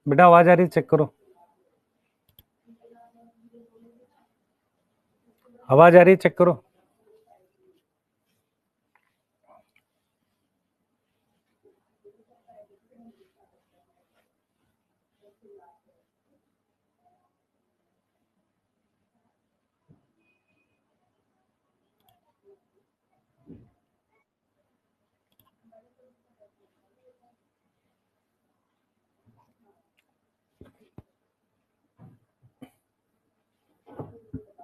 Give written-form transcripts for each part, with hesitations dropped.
बेटा आवाज आ रही है, चेक करो। आवाज आ रही है, चेक करो।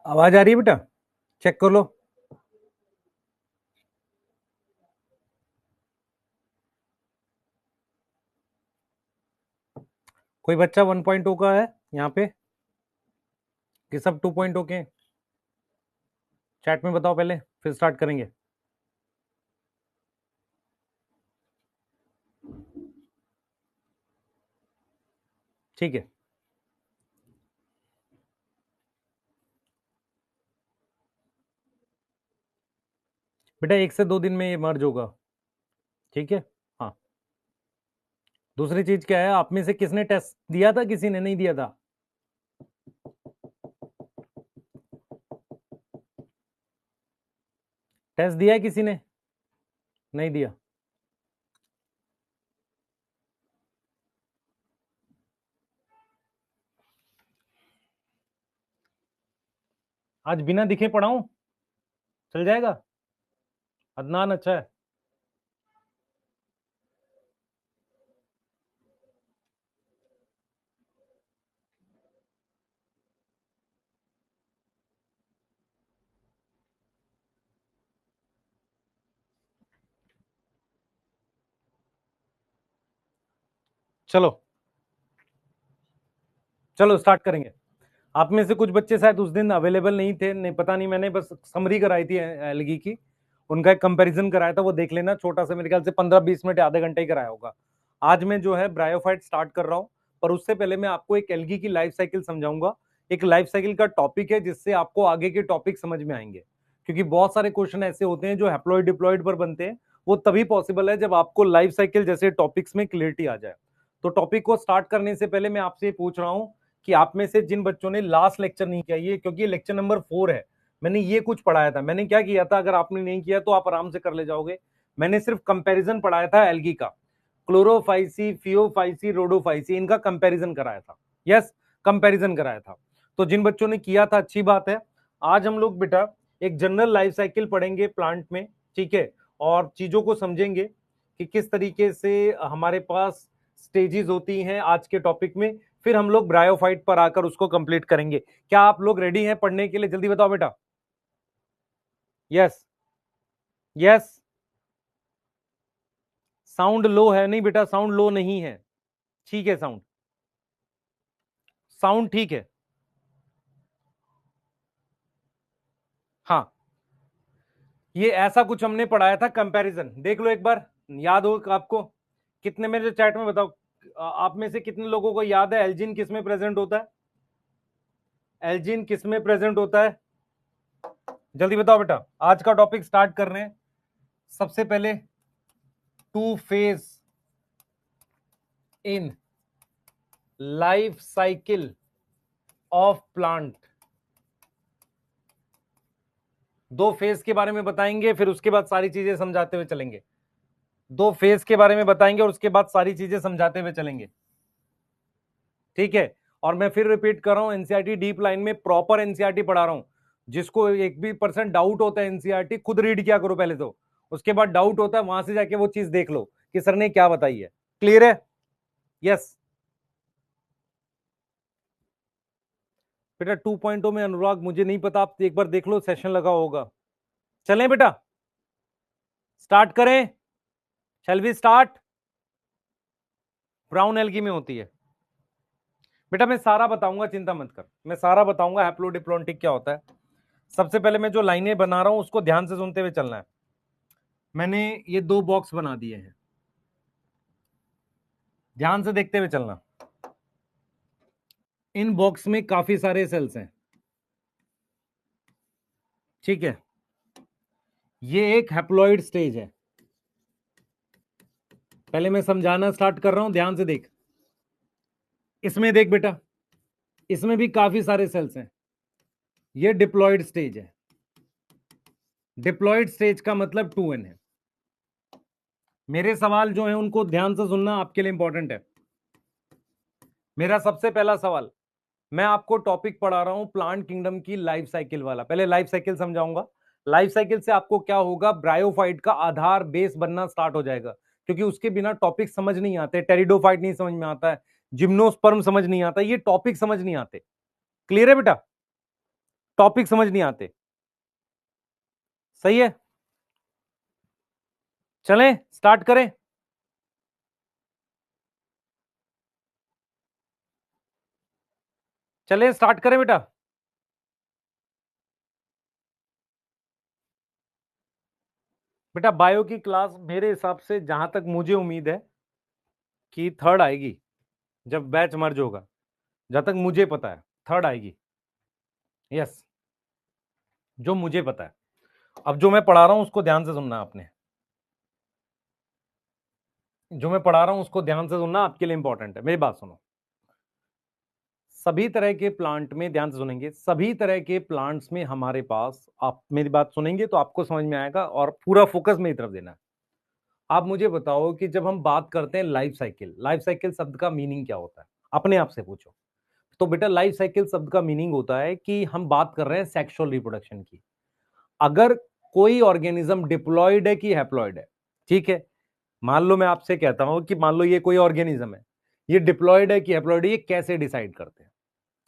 आवाज आ रही है बेटा, चेक कर लो। कोई बच्चा 1.0 का है यहाँ पे कि सब 2.0 के हैं? चैट में बताओ पहले, फिर स्टार्ट करेंगे। ठीक है बेटा, 1 से 2 दिन में ये मर्ज होगा। ठीक है। हाँ। दूसरी चीज क्या है, आप में से किसने टेस्ट दिया था, किसी ने नहीं दिया था? टेस्ट दिया है किसी ने? नहीं दिया। आज बिना दिखे पढ़ाऊं, चल जाएगा? अदनान अच्छा है। चलो चलो स्टार्ट करेंगे। आप में से कुछ बच्चे शायद उस दिन अवेलेबल नहीं थे, नहीं पता नहीं, मैंने बस समरी कराई थी एलगी की, उनका एक कंपैरिजन कराया था, वो देख लेना, छोटा सा, मेरे ख्याल से 15-20 मिनट आधे घंटे ही कराया होगा। आज मैं जो है ब्रायोफाइट स्टार्ट कर रहा हूँ, पर उससे पहले मैं आपको एक एलगी की लाइफ साइकिल समझाऊंगा। एक लाइफ साइकिल का टॉपिक है जिससे आपको आगे के टॉपिक समझ में आएंगे, क्योंकि बहुत सारे क्वेश्चन ऐसे होते हैं जो हैप्लॉइड डिप्लॉइड पर बनते हैं। वो तभी पॉसिबल है जब आपको लाइफ साइकिल जैसे टॉपिक्स में क्लियरिटी आ जाए। तो टॉपिक को स्टार्ट करने से पहले मैं आपसे पूछ रहा हूं कि आप में से जिन बच्चों ने लास्ट लेक्चर नहीं किया, ये क्योंकि ये लेक्चर नंबर 4 है, मैंने ये कुछ पढ़ाया था। मैंने क्या किया था, अगर आपने नहीं किया तो आप आराम से कर ले जाओगे। मैंने सिर्फ कंपैरिजन पढ़ाया था एल्गी का, क्लोरोफाइसी, फियोफाइसी, रोडोफाइसी, इनका कंपैरिजन कराया था। यस, कंपैरिजन कराया था। तो जिन बच्चों ने किया था अच्छी बात है। आज हम लोग बेटा एक जनरल लाइफ साइकिल पढ़ेंगे प्लांट में, ठीक है, और चीजों को समझेंगे कि किस तरीके से हमारे पास स्टेजेस होती हैं आज के टॉपिक में। फिर हम लोग ब्रायोफाइट पर आकर उसको कंप्लीट करेंगे। क्या आप लोग रेडी हैं पढ़ने के लिए? जल्दी बताओ बेटा। यस। यस। साउंड लो है? नहीं बेटा, साउंड लो नहीं है, ठीक है। साउंड, साउंड ठीक है। हाँ, ये ऐसा कुछ हमने पढ़ाया था कंपैरिजन, देख लो एक बार, याद हो आपको? कितने मेरे चैट में बताओ, आप में से कितने लोगों को याद है एल्जिन किस में प्रेजेंट होता है? एल्जिन किस में प्रेजेंट होता है? जल्दी बताओ बेटा। आज का टॉपिक स्टार्ट कर रहे हैं। सबसे पहले, two phase in life cycle of plant. दो फेज के बारे में बताएंगे, फिर उसके बाद सारी चीजें समझाते हुए चलेंगे। दो फेज के बारे में बताएंगे और उसके बाद सारी चीजें समझाते हुए चलेंगे, ठीक है। और मैं फिर रिपीट कर रहा हूं, एनसीईआरटी डीप लाइन में प्रॉपर एनसीईआरटी पढ़ा रहा हूं। जिसको एक भी परसेंट डाउट होता है एनसीईआरटी, खुद रीड किया करो पहले तो, उसके बाद डाउट होता है वहां से जाके वो चीज देख लो कि सर ने क्या बताई है। क्लियर है? यस। बेटा 2.0 में अनुराग मुझे नहीं पता, आप एक बार देख लो, सेशन लगा होगा। चलें बेटा, स्टार्ट करें? Shall we start? Brown algae में होती है बेटा, मैं सारा बताऊंगा, चिंता मत कर, मैं सारा बताऊंगा हैप्लोडिप्लोंटिक क्या होता है। सबसे पहले मैं जो लाइनें बना रहा हूं उसको ध्यान से सुनते हुए चलना है। मैंने ये 2 बॉक्स बना दिए हैं, ध्यान से देखते हुए चलना। इन बॉक्स में काफी सारे सेल्स हैं, ठीक है। ये एक हैप्लॉइड स्टेज है। पहले मैं समझाना स्टार्ट कर रहा हूं, ध्यान से देख। इसमें देख बेटा, इसमें भी काफी सारे सेल्स हैं। ये डिप्लॉयड स्टेज है। डिप्लॉयड स्टेज का मतलब 2n है। मेरे सवाल जो है उनको ध्यान से सुनना, आपके लिए इंपॉर्टेंट है। मेरा सबसे पहला सवाल, मैं आपको टॉपिक पढ़ा रहा हूं प्लांट किंगडम की लाइफ साइकिल वाला। पहले लाइफ साइकिल समझाऊंगा। लाइफ साइकिल से आपको क्या होगा, ब्रायोफाइट का आधार बेस बनना स्टार्ट हो जाएगा, क्योंकि उसके बिना टॉपिक समझ नहीं आते। टेरिडोफाइट नहीं समझ में आता है, जिम्नोस्पर्म समझ नहीं आता, ये टॉपिक समझ नहीं आते। क्लियर है बेटा? टॉपिक समझ नहीं आते। सही है, चलें स्टार्ट करें। चलें स्टार्ट करें बेटा। बेटा बायो की क्लास मेरे हिसाब से, जहां तक मुझे उम्मीद है, कि थर्ड आएगी जब बैच मर्ज होगा। जहां तक मुझे पता है थर्ड आएगी। यस, जो मुझे पता है। अब जो मैं पढ़ा रहा हूं उसको ध्यान से सुनना आपने। जो मैं पढ़ा रहा हूं उसको ध्यान से सुनना, आपके लिए इंपॉर्टेंट है। मेरी बात सुनो। सभी तरह के प्लांट में, ध्यान से सुनेंगे, सभी तरह के प्लांट्स में हमारे पास, आप मेरी बात सुनेंगे तो आपको समझ में आएगा, और पूरा फोकस मेरी तरफ देना है। आप मुझे बताओ कि जब हम बात करते हैं लाइफ साइकिल, लाइफ साइकिल शब्द का मीनिंग क्या होता है? अपने आप से पूछो। तो बेटा लाइफ साइकिल शब्द का मीनिंग होता है कि हम बात कर रहे हैं सेक्सुअल रिप्रोडक्शन की। अगर कोई ऑर्गेनिज्म डिप्लॉयड है कि हैप्लॉयड है, ठीक है, मान लो मैं आपसे कहता हूं कि मान लो ये कोई ऑर्गेनिज्म है, ये डिप्लॉयड है कि हैप्लॉयड है, ये कैसे डिसाइड करते हैं?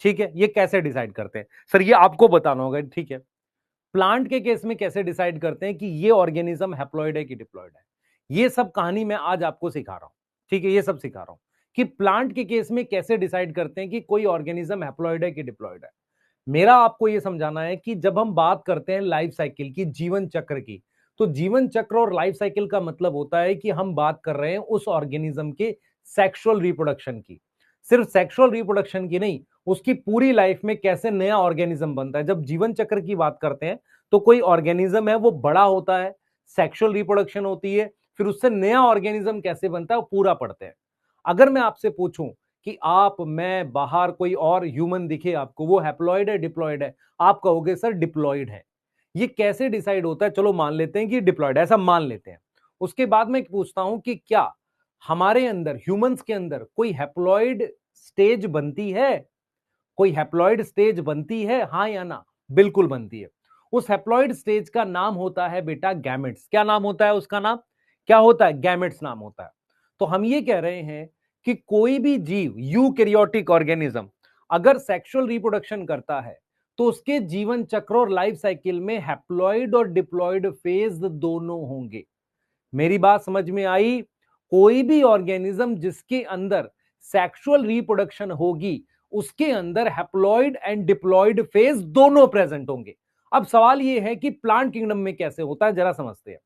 ठीक है, ये कैसे डिसाइड करते हैं सर, ये आपको बताना होगा। ठीक है, प्लांट के केस में कैसे डिसाइड करते हैं कि ये ऑर्गेनिज्म हैप्लॉयड है कि डिप्लॉयड है? ये सब कहानी मैं आज आपको सिखा रहा हूं। ठीक है, ये सब सिखा रहा हूं कि प्लांट के केस में कैसे डिसाइड करते हैं कि कोई ऑर्गेनिज्म हैप्लॉयड है कि डिप्लॉयड है। मेरा आपको यह समझाना है कि जब हम बात करते हैं लाइफ साइकिल की, जीवन चक्र की, तो जीवन चक्र और लाइफ साइकिल का मतलब होता है कि हम बात कर रहे हैं उस ऑर्गेनिज्म के सेक्सुअल रिप्रोडक्शन की। सिर्फ सेक्सुअल रिप्रोडक्शन की नहीं, उसकी पूरी लाइफ में कैसे नया ऑर्गेनिज्म बनता है। जब जीवन चक्र की बात करते हैं तो कोई ऑर्गेनिज्म है वो बड़ा होता है, सेक्सुअल रिप्रोडक्शन होती है, फिर उससे नया ऑर्गेनिज्म कैसे बनता है वो पूरा पढ़ते हैं। अगर मैं आपसे पूछूं कि आप, मैं, बाहर कोई और ह्यूमन दिखे आपको, वो हैप्लॉइड है डिप्लॉयड है, आप कहोगे सर डिप्लॉयड है। ये कैसे डिसाइड होता है? चलो मान लेते हैं कि डिप्लॉयड, ऐसा मान लेते हैं। उसके बाद मैं पूछता हूं कि क्या हमारे अंदर, ह्यूमंस के अंदर, कोई हैप्लॉइड स्टेज बनती है? कोई हैप्लॉइड स्टेज बनती है, हाँ या ना? बिल्कुल बनती है। उस हैप्लॉइड स्टेज का नाम होता है बेटा गैमेट्स। क्या नाम होता है उसका? नाम क्या होता है? गैमेट्स नाम होता है। तो हम ये कह रहे हैं कि कोई भी जीव, यूकैरियोटिक ऑर्गेनिज्म, अगर सेक्सुअल रिप्रोडक्शन करता है तो उसके जीवन चक्र और लाइफ साइकिल में हैप्लॉइड और डिप्लॉइड फेज दोनों होंगे। मेरी बात समझ में आई? कोई भी ऑर्गेनिज्म जिसके अंदर सेक्सुअल रिप्रोडक्शन होगी, उसके अंदर हैप्लॉइड एंड डिप्लॉइड फेज दोनों प्रेजेंट होंगे। अब सवाल यह है कि प्लांट किंगडम में कैसे होता है, जरा समझते हैं।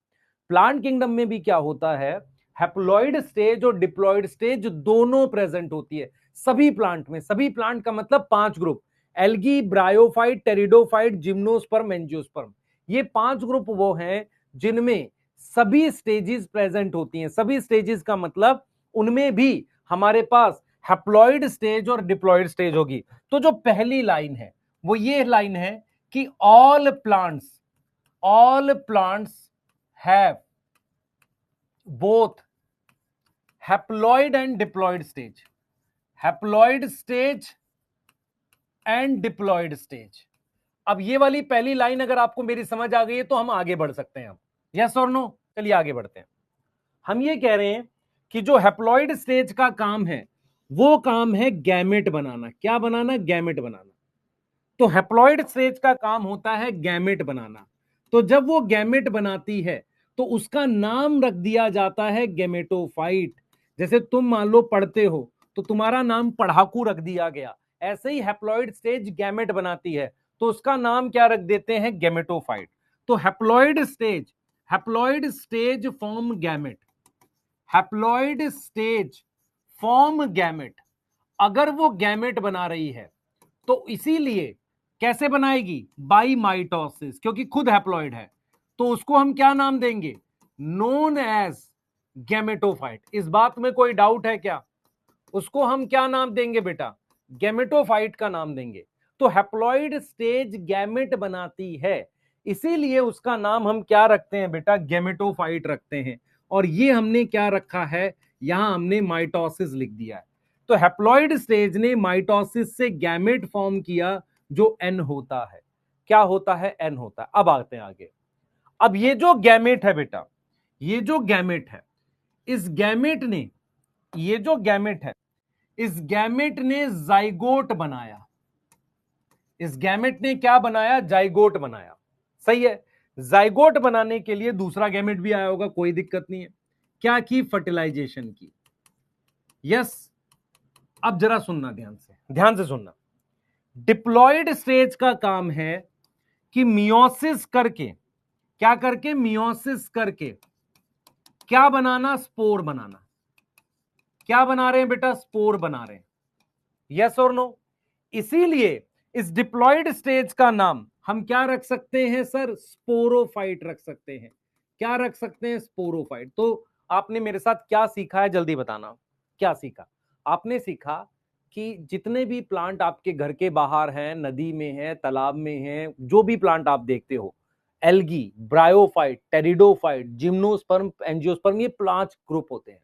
प्लांट किंगडम में भी क्या होता है, हैप्लॉइड स्टेज और डिप्लॉइड स्टेज दोनों प्रेजेंट होती है सभी प्लांट में। सभी प्लांट का मतलब 5 group, algae, bryophyte, pteridophyte, gymnosperm, angiosperm. ये 5 ग्रुप वो हैं जिनमें सभी स्टेजेस प्रेजेंट होती हैं। सभी स्टेजेस का मतलब उनमें भी हमारे पास हैप्लॉइड स्टेज और डिप्लॉइड स्टेज होगी। तो जो पहली लाइन है वो ये लाइन है कि all plants have both haploid and diploid stage, haploid stage and diploid stage. अब ये वाली पहली लाइन अगर आपको मेरी समझ आ गई है तो हम आगे बढ़ सकते हैं। अब यस और नो? चलिए आगे बढ़ते हैं। हम ये कह रहे हैं कि जो हैप्लॉइड स्टेज का काम है वो काम है गैमेट बनाना। क्या बनाना? गैमेट बनाना। तो हैप्लॉइड स्टेज का काम होता है गैमेट बनाना। तो जब वो गैमेट बनाती है तो उसका नाम रख दिया जाता है गैमेटोफाइट। जैसे तुम मान लो पढ़ते हो तो तुम्हारा नाम पढ़ाकू रख दिया गया, ऐसे ही हैप्लॉइड स्टेज गैमेट बनाती है तो उसका नाम क्या रख देते हैं? गैमेटोफाइट। तो haploid stage form gamete, haploid stage form gamete. अगर वो गैमेट बना रही है तो इसीलिए कैसे बनाएगी? बाई माइटोसिस, क्योंकि खुद हैप्लॉइड है। तो उसको हम क्या नाम देंगे? Known as gametophyte. इस बात में कोई डाउट है क्या? उसको हम क्या नाम देंगे बेटा? गैमेटोफाइट का नाम देंगे। तो हैप्लॉइड स्टेज गैमेट बनाती है, इसीलिए उसका नाम हम क्या रखते हैं बेटा? गैमेटोफाइट रखते हैं। और ये हमने क्या रखा है? यहां हमने माइटोसिस लिख दिया है। तो हैप्लॉइड स्टेज ने माइटोसिस से गैमेट फॉर्म किया, जो एन होता है। क्या होता है? एन होता है। अब आते हैं आगे। अब ये जो गैमेट है बेटा, ये जो गैमेट है, इस गैमेट ने, ये जो गैमेट है, इस गैमेट ने जाइगोट बनाया। इस गैमेट ने क्या बनाया? जाइगोट बनाया। सही है। जाइगोट बनाने के लिए दूसरा गैमेट भी आया होगा, कोई दिक्कत नहीं है। क्या की? फर्टिलाइजेशन की। यस। अब जरा सुनना ध्यान से सुनना। डिप्लॉयड स्टेज का काम है कि मियोसिस करके, क्या करके? मियोसिस करके क्या बनाना? स्पोर बनाना। क्या बना रहे हैं बेटा? स्पोर बना रहे हैं। यस और नो? इसीलिए इस डिप्लॉयड स्टेज का नाम हम क्या रख सकते हैं सर? स्पोरोफाइट रख सकते हैं। क्या रख सकते हैं? स्पोरोफाइट। तो आपने मेरे साथ क्या सीखा है, जल्दी बताना। क्या सीखा? आपने सीखा कि जितने भी प्लांट आपके घर के बाहर हैं, नदी में हैं, तालाब में हैं, जो भी प्लांट आप देखते हो, algae, bryophyte, pteridophyte, gymnosperm, angiosperm, ये 5 ग्रुप होते हैं।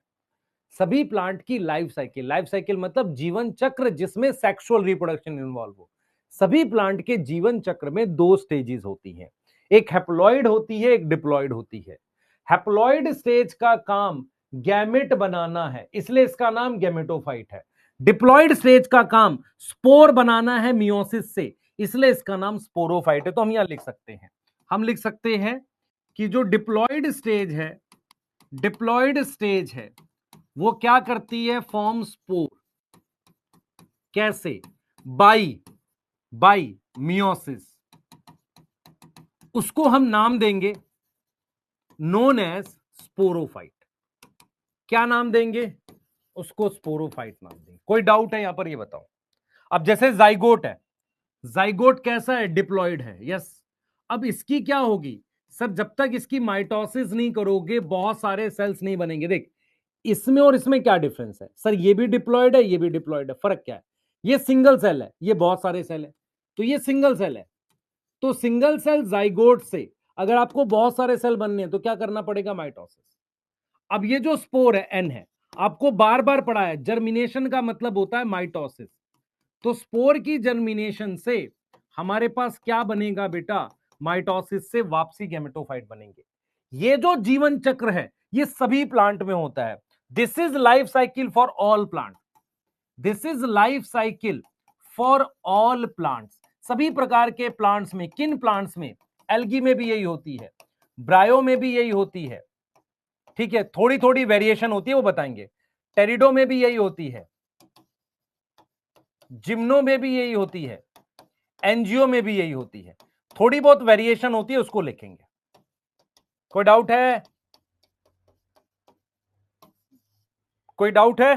सभी प्लांट की लाइफ साइकिल मतलब जीवन चक्र, जिसमें सेक्सुअल रिप्रोडक्शन इन्वॉल्व हो। सभी प्लांट के जीवन चक्र में 2 स्टेजेस होती हैं, एक हैप्लॉइड होती है, एक डिप्लॉइड होती है। हैप्लॉइड स्टेज का काम गैमेट बनाना है, इसलिए इसका नाम गैमेटोफाइट है। डिप्लॉइड स्टेज का काम स्पोर बनाना है मियोसिस से, इसलिए इसका नाम स्पोरोफाइट है। तो हम यहां लिख सकते हैं, हम लिख सकते हैं कि जो डिप्लॉइड स्टेज है, डिप्लॉइड स्टेज है, वो क्या करती है? Form spore. कैसे? By by meiosis. उसको हम नाम देंगे नोन एज स्पोरोफाइट। क्या नाम देंगे? उसको स्पोरोफाइट नाम देंगे। कोई डाउट है यहां पर? ये बताओ। अब जैसे जाइगोट है, जाइगोट कैसा है? डिप्लॉइड है। यस। अब इसकी क्या होगी सर? जब तक इसकी माइटोसिस नहीं करोगे, बहुत सारे सेल्स नहीं बनेंगे। देख, इसमें और इसमें क्या डिफरेंस है सर? ये भी डिप्लॉयड है, ये भी डिप्लॉयड है, फर्क क्या है? ये सिंगल सेल है, ये बहुत सारे सेल है। तो ये सिंगल सेल है, तो सिंगल सेल जाइगोट से अगर आपको बहुत सारे सेल बनने हैं तो क्या करना पड़ेगा? माइटोसिस। अब ये जो स्पोर है, एन है, आपको बार बार पढ़ा है, जर्मिनेशन का मतलब होता है माइटोसिस। तो स्पोर की जर्मिनेशन से हमारे पास क्या बनेगा बेटा? माइटोसिस से वापसी गैमेटोफाइट बनेंगे। ये जो जीवन चक्र है, ये सभी प्लांट में होता है। This is life cycle for all plant. This is life cycle for all plants. सभी प्रकार के प्लांट्स में। किन प्लांट्स में? एल्गी में भी यही होती है, ब्रायो में भी यही होती है, ठीक है। थोड़ी थोड़ी वेरिएशन होती है, वो बताएंगे। टेरिडो में भी यही होती है, जिम्नो में भी यही होती है, एनजीओ में भी यही होती है। थोड़ी बहुत वेरिएशन होती है, उसको लिखेंगे। कोई डाउट है? कोई डाउट है?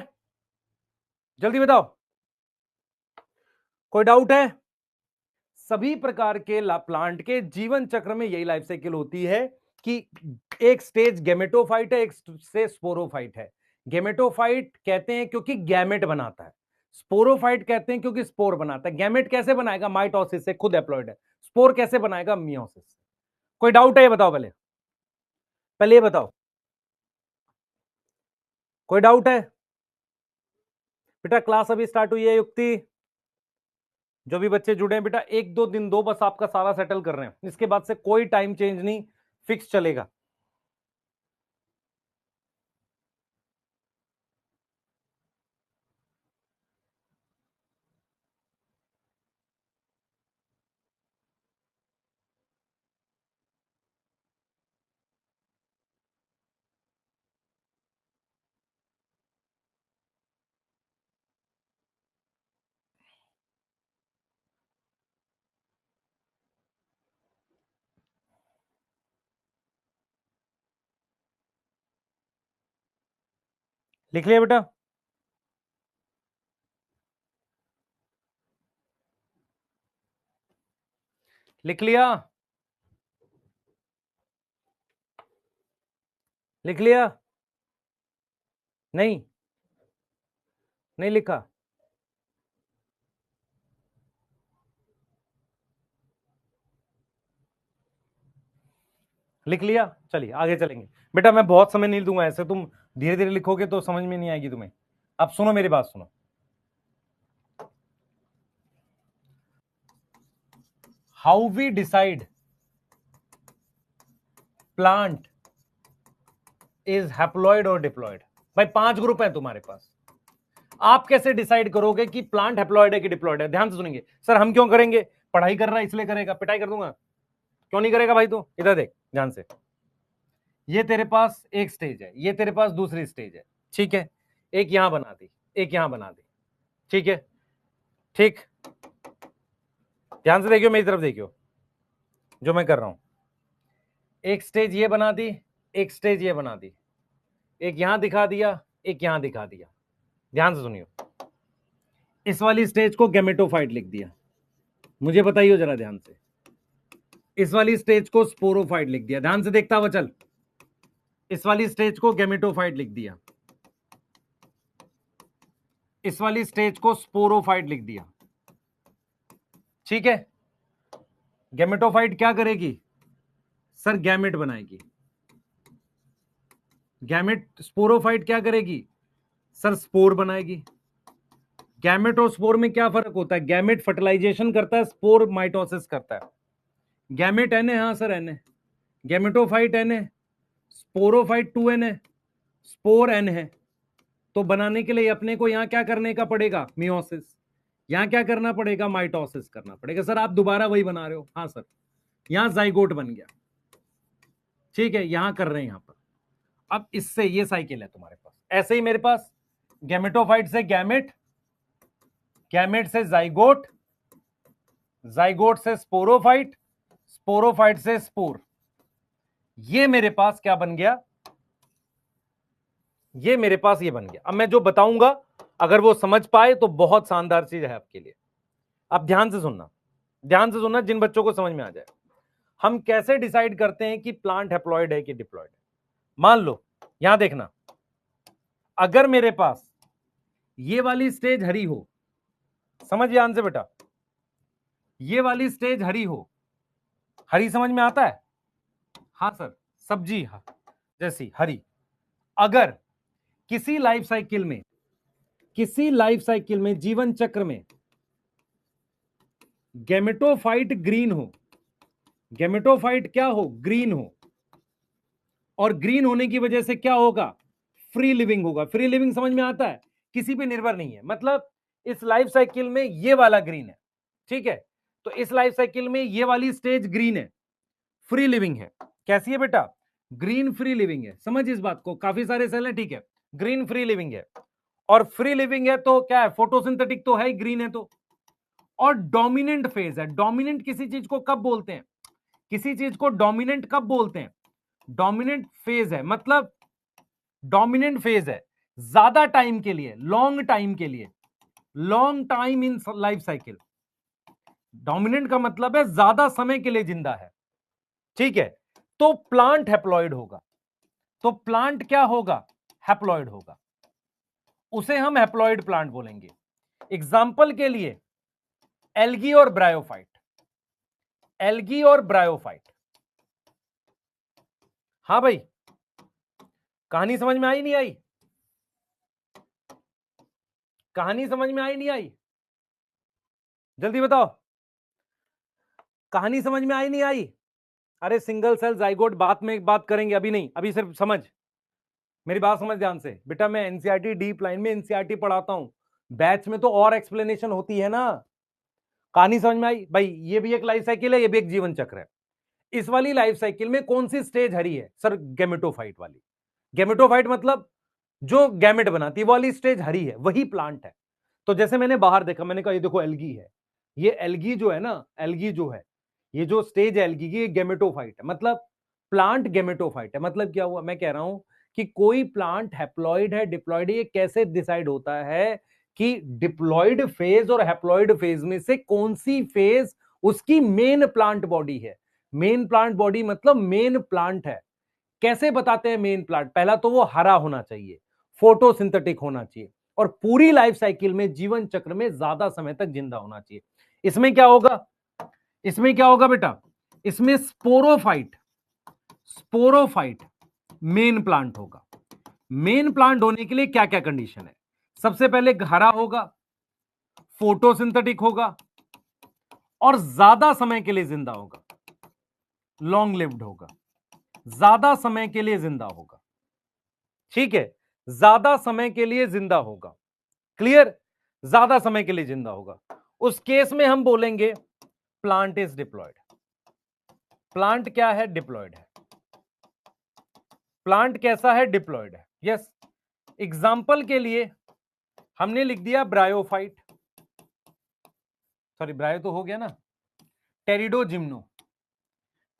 जल्दी बताओ। कोई डाउट है? सभी प्रकार के प्लांट के जीवन चक्र में यही लाइफ साइकिल होती है कि एक स्टेज गैमेटोफाइट है, एक से स्पोरोफाइट है। गैमेटोफाइट कहते हैं क्योंकि गैमेट बनाता है, स्पोरोफाइट कहते हैं क्योंकि स्पोर बनाता है। गैमेट कैसे बनाएगा? माइटोसिस से, खुद एप्लॉइड है। स्पोर कैसे बनाएगा? मियोसिस से। कोई डाउट है? ये बताओ पहले, पहले ये बताओ, कोई डाउट है? बेटा क्लास अभी स्टार्ट हुई है, युक्ति। जो भी बच्चे जुड़े हैं बेटा, 1-2 दिन दो, बस आपका सारा सेटल कर रहे हैं। इसके बाद से कोई टाइम चेंज नहीं, फिक्स चलेगा। लिख लिया बेटा? लिख लिया? लिख लिया? नहीं? नहीं लिखा? लिख लिया? चलिए आगे चलेंगे। बेटा मैं बहुत समय नहीं दूंगा, ऐसे तुम धीरे धीरे लिखोगे तो समझ में नहीं आएगी तुम्हें। अब सुनो मेरी बात सुनो। How we decide plant is haploid और डिप्लॉइड। भाई 5 ग्रुप है तुम्हारे पास, आप कैसे डिसाइड करोगे कि प्लांट हैप्लॉइड है कि डिप्लॉइड है? ध्यान से सुनेंगे। सर हम क्यों करेंगे? पढ़ाई कर रहा है इसलिए करेगा, पिटाई कर दूंगा। क्यों नहीं करेगा भाई? तू इधर देख ध्यान से। ये तेरे पास एक स्टेज है, ये तेरे पास दूसरी स्टेज है, ठीक है? एक यहां बना दी, एक यहां बना दी, ठीक है? ठीक, ध्यान से देखियो, मेरी तरफ देखियो जो मैं कर रहा हूं। एक स्टेज ये बना दी, एक स्टेज ये बना दी, एक यहां दिखा दिया, एक यहां दिखा दिया। ध्यान से सुनियो, इस वाली स्टेज को गैमेटोफाइट लिख दिया। मुझे बताइए जरा ध्यान से, इस वाली स्टेज को स्पोरोफाइट लिख दिया। ध्यान से देखता हुआ चल, इस वाली स्टेज को गैमेटोफाइट लिख दिया, इस वाली स्टेज को स्पोरोफाइट लिख दिया, ठीक है? गैमेटोफाइट क्या करेगी? सर गैमेट बनाएगी। गैमेट, स्पोरोफाइट क्या करेगी? सर स्पोर बनाएगी। गैमेट और स्पोर में क्या फर्क होता है? गैमेट फर्टिलाइजेशन करता है, स्पोर माइटोसिस करता है। गैमेट एन है, हाँ सर एन है। गैमेटोफाइट एन है, स्पोरोफाइट 2n है, स्पोर एन है। तो बनाने के लिए अपने को यहां क्या करने का पड़ेगा? मियोसिस। यहां क्या करना पड़ेगा? माइटोसिस करना पड़ेगा। सर आप दोबारा वही बना रहे हो? हाँ सर, यहां जाइगोट बन गया, ठीक है? यहां कर रहे हैं यहां पर। अब इससे ये साइकिल है तुम्हारे पास। ऐसे ही मेरे पास गैमेटोफाइट से गैमेट, गैमेट से जाइगोट, जाइगोट से स्पोरोफाइट, स्पोरोफाइट से स्पोर। ये मेरे पास क्या बन गया? ये मेरे पास ये बन गया। अब मैं जो बताऊंगा अगर वो समझ पाए तो बहुत शानदार चीज है आपके लिए। अब ध्यान से सुनना, ध्यान से सुनना, जिन बच्चों को समझ में आ जाए। हम कैसे डिसाइड करते हैं कि प्लांट हैप्लॉइड है कि डिप्लॉइड है? मान लो यहां देखना, अगर मेरे पास ये वाली स्टेज हरी हो, समझ ध्यान से बेटा, ये वाली स्टेज हरी हो, हरी समझ में आता है? हाँ सर, सब्जी, हाँ जैसी हरी। अगर किसी लाइफ साइकिल में, किसी लाइफ साइकिल में, जीवन चक्र में गैमेटोफाइट ग्रीन हो, गैमेटोफाइट क्या हो? ग्रीन हो। और ग्रीन होने की वजह से क्या होगा? फ्री लिविंग होगा। फ्री लिविंग समझ में आता है? किसी पे निर्भर नहीं है। मतलब इस लाइफ साइकिल में ये वाला ग्रीन है, ठीक है? तो इस लाइफ साइकिल में ये वाली स्टेज ग्रीन है, फ्री लिविंग है। कैसी है बेटा? ग्रीन फ्री लिविंग है। समझ इस बात को, काफी सारे सेल हैं, ठीक है? ग्रीन फ्री लिविंग है। और फ्री लिविंग है तो क्या है? फोटोसिंथेटिक तो है ही, ग्रीन है तो। और डोमिनेंट फेज है। डोमिनेंट किसी चीज को कब बोलते हैं? किसी चीज को डोमिनेंट कब बोलते हैं? डोमिनेंट फेज है, मतलब डोमिनेंट फेज है ज्यादा टाइम के लिए, लॉन्ग टाइम के लिए, long time in life cycle. Dominant का मतलब है ज्यादा समय के लिए जिंदा है, ठीक है? तो प्लांट हैप्लॉइड होगा। तो प्लांट क्या होगा? हैप्लॉइड होगा। उसे हम हैप्लॉइड प्लांट बोलेंगे। एग्जाम्पल के लिए एल्गी और ब्रायोफाइट, एल्गी और ब्रायोफाइट। हाँ भाई, कहानी समझ में आई नहीं आई? कहानी समझ में आई नहीं आई? जल्दी बताओ, कहानी समझ में आई नहीं आई? अरे सिंगल सेल जाइगोट बात में एक बात करेंगे, अभी नहीं, अभी सिर्फ समझ, मेरी बात समझ ध्यान से। बेटा मैं एनसीईआरटी डीप लाइन में एनसीईआरटी पढ़ाता हूं, बैच में तो और एक्सप्लेनेशन होती है ना। कहानी समझ में आई? भाई ये भी एक लाइफ साइकिल है, ये भी एक जीवन चक्र है। इस वाली लाइफ साइकिल में कौन सी स्टेज हरी है? सर गैमेटोफाइट वाली। गैमेटोफाइट मतलब जो गैमेट बनाती है, वो वाली स्टेज हरी है, वही प्लांट है। तो जैसे मैंने बाहर देखा, मैंने कहा ये देखो एल्गी है, ये एल्गी जो है ना, एल्गी जो है, ये जो स्टेज है एल्गी की, ये गैमेटोफाइट है, मतलब प्लांट गैमेटोफाइट है। मतलब क्या हुआ? मैं कह रहा हूं कि कोई प्लांट हैप्लॉइड है डिप्लॉइड है, ये कैसे डिसाइड होता है कि डिप्लॉइड फेज और हैप्लॉइड फेज में से कौन सी फेज उसकी मेन प्लांट बॉडी है? मेन प्लांट बॉडी मतलब मेन प्लांट है। कैसे बताते हैं मेन प्लांट? पहला तो वो हरा होना चाहिए, फोटोसिंथेटिक होना चाहिए, और पूरी लाइफ साइकिल में, जीवन चक्र में ज्यादा समय तक जिंदा होना चाहिए। इसमें क्या होगा, इसमें क्या होगा बेटा, इसमें स्पोरोफाइट, स्पोरोफाइट मेन प्लांट होगा। मेन प्लांट होने के लिए क्या क्या कंडीशन है, सबसे पहले हरा होगा, फोटोसिंथेटिक होगा और ज्यादा समय के लिए जिंदा होगा, लॉन्ग लिव्ड होगा, ज्यादा समय के लिए जिंदा होगा। ठीक है, ज्यादा समय के लिए जिंदा होगा, क्लियर, ज्यादा समय के लिए जिंदा होगा। उस केस में हम बोलेंगे प्लांट इज डिप्लॉयड। प्लांट क्या है, डिप्लॉयड है। प्लांट कैसा है, डिप्लॉयड है। यस, एग्जाम्पल के लिए हमने लिख दिया ब्रायोफाइट, सॉरी ब्रायो तो हो गया ना, टेरिडोजिम्नो,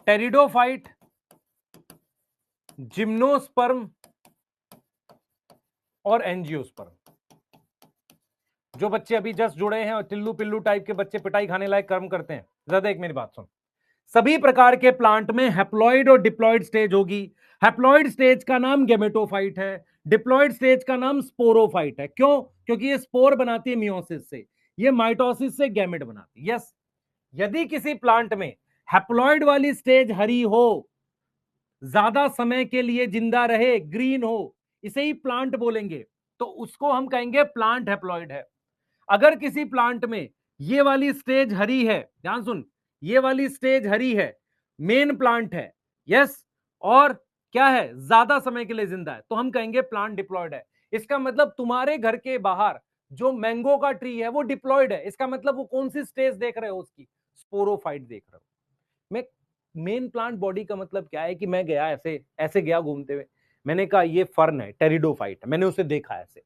टेरिडोफाइट, जिम्नोस्पर्म और एंजियोस्पर्म। जो बच्चे अभी जस्ट जुड़े हैं और टिल्लू पिल्लू टाइप के बच्चे पिटाई खाने लायक कर्म करते हैं, ज्यादा एक मेरी बात सुन, सभी प्रकार के प्लांट में हैप्लॉइड और डिप्लॉइड स्टेज होगी। हैप्लॉइड स्टेज का नाम गेमेटोफाइट है, डिप्लॉइड स्टेज का नाम स्पोरोफाइट है। क्यों, क्योंकि ये स्पोर बनाती है मियोसिस से, ये माइटोसिस से गैमेट बनाती है। यस, यदि किसी प्लांट में हैप्लॉइड वाली स्टेज हरी हो, ज्यादा समय के लिए जिंदा रहे, ग्रीन हो, इसे ही प्लांट बोलेंगे, तो उसको हम कहेंगे प्लांट हैप्लॉइड है। अगर किसी प्लांट में ये वाली स्टेज हरी है, ध्यान सुन, ये वाली स्टेज हरी है, मेन प्लांट है, यस, और क्या है, ज्यादा समय के लिए जिंदा है, तो हम कहेंगे प्लांट डिप्लॉयड है। इसका मतलब तुम्हारे घर के बाहर जो मैंगो का ट्री है वो डिप्लॉयड है। इसका मतलब वो कौन सी स्टेज देख रहे हो, उसकी स्पोरोफाइट देख रहे हो। मैं मेन प्लांट बॉडी का मतलब क्या है कि मैं गया ऐसे ऐसे गया घूमते हुए, मैंने कहा ये फर्न है, टेरिडोफाइट है, मैंने उसे देखा ऐसे,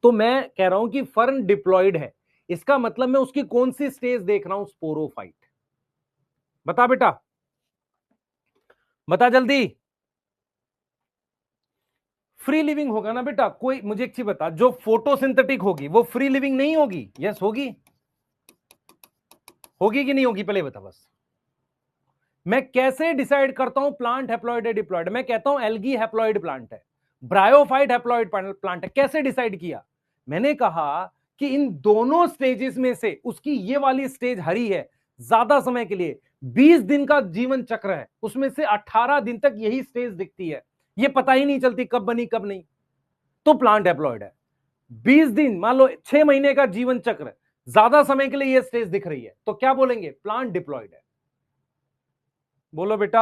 तो मैं कह रहा हूं कि फर्न डिप्लॉयड है। इसका मतलब मैं उसकी कौन सी स्टेज देख रहा हूं, स्पोरोफाइट। बता बेटा, बता जल्दी। फ्री लिविंग होगा ना बेटा, कोई मुझे एक चीज बता, जो फोटोसिंथेटिक होगी वो फ्री लिविंग नहीं होगी? यस होगी, होगी कि नहीं होगी, पहले बता बस। मैं कैसे डिसाइड करता हूं प्लांट हैप्लॉइड है डिप्लॉयड? मैं कहता हूं एल्गी हैप्लॉइड प्लांट है, ब्रायोफाइट हैप्लॉइड प्लांट है। कैसे डिसाइड किया? मैंने कहा कि इन दोनों स्टेजेस में से उसकी ये वाली स्टेज हरी है, ज्यादा समय के लिए, 20 दिन का जीवन चक्र है, उसमें से 18 दिन तक यही स्टेज दिखती है, ये पता ही नहीं चलती कब बनी कब नहीं, तो प्लांट हैप्लॉइड है। 20 दिन, मान लो 6 महीने का जीवन चक्र, ज्यादा समय के लिए ये स्टेज दिख रही है, तो क्या बोलेंगे, प्लांट डिप्लॉयड है। बोलो बेटा,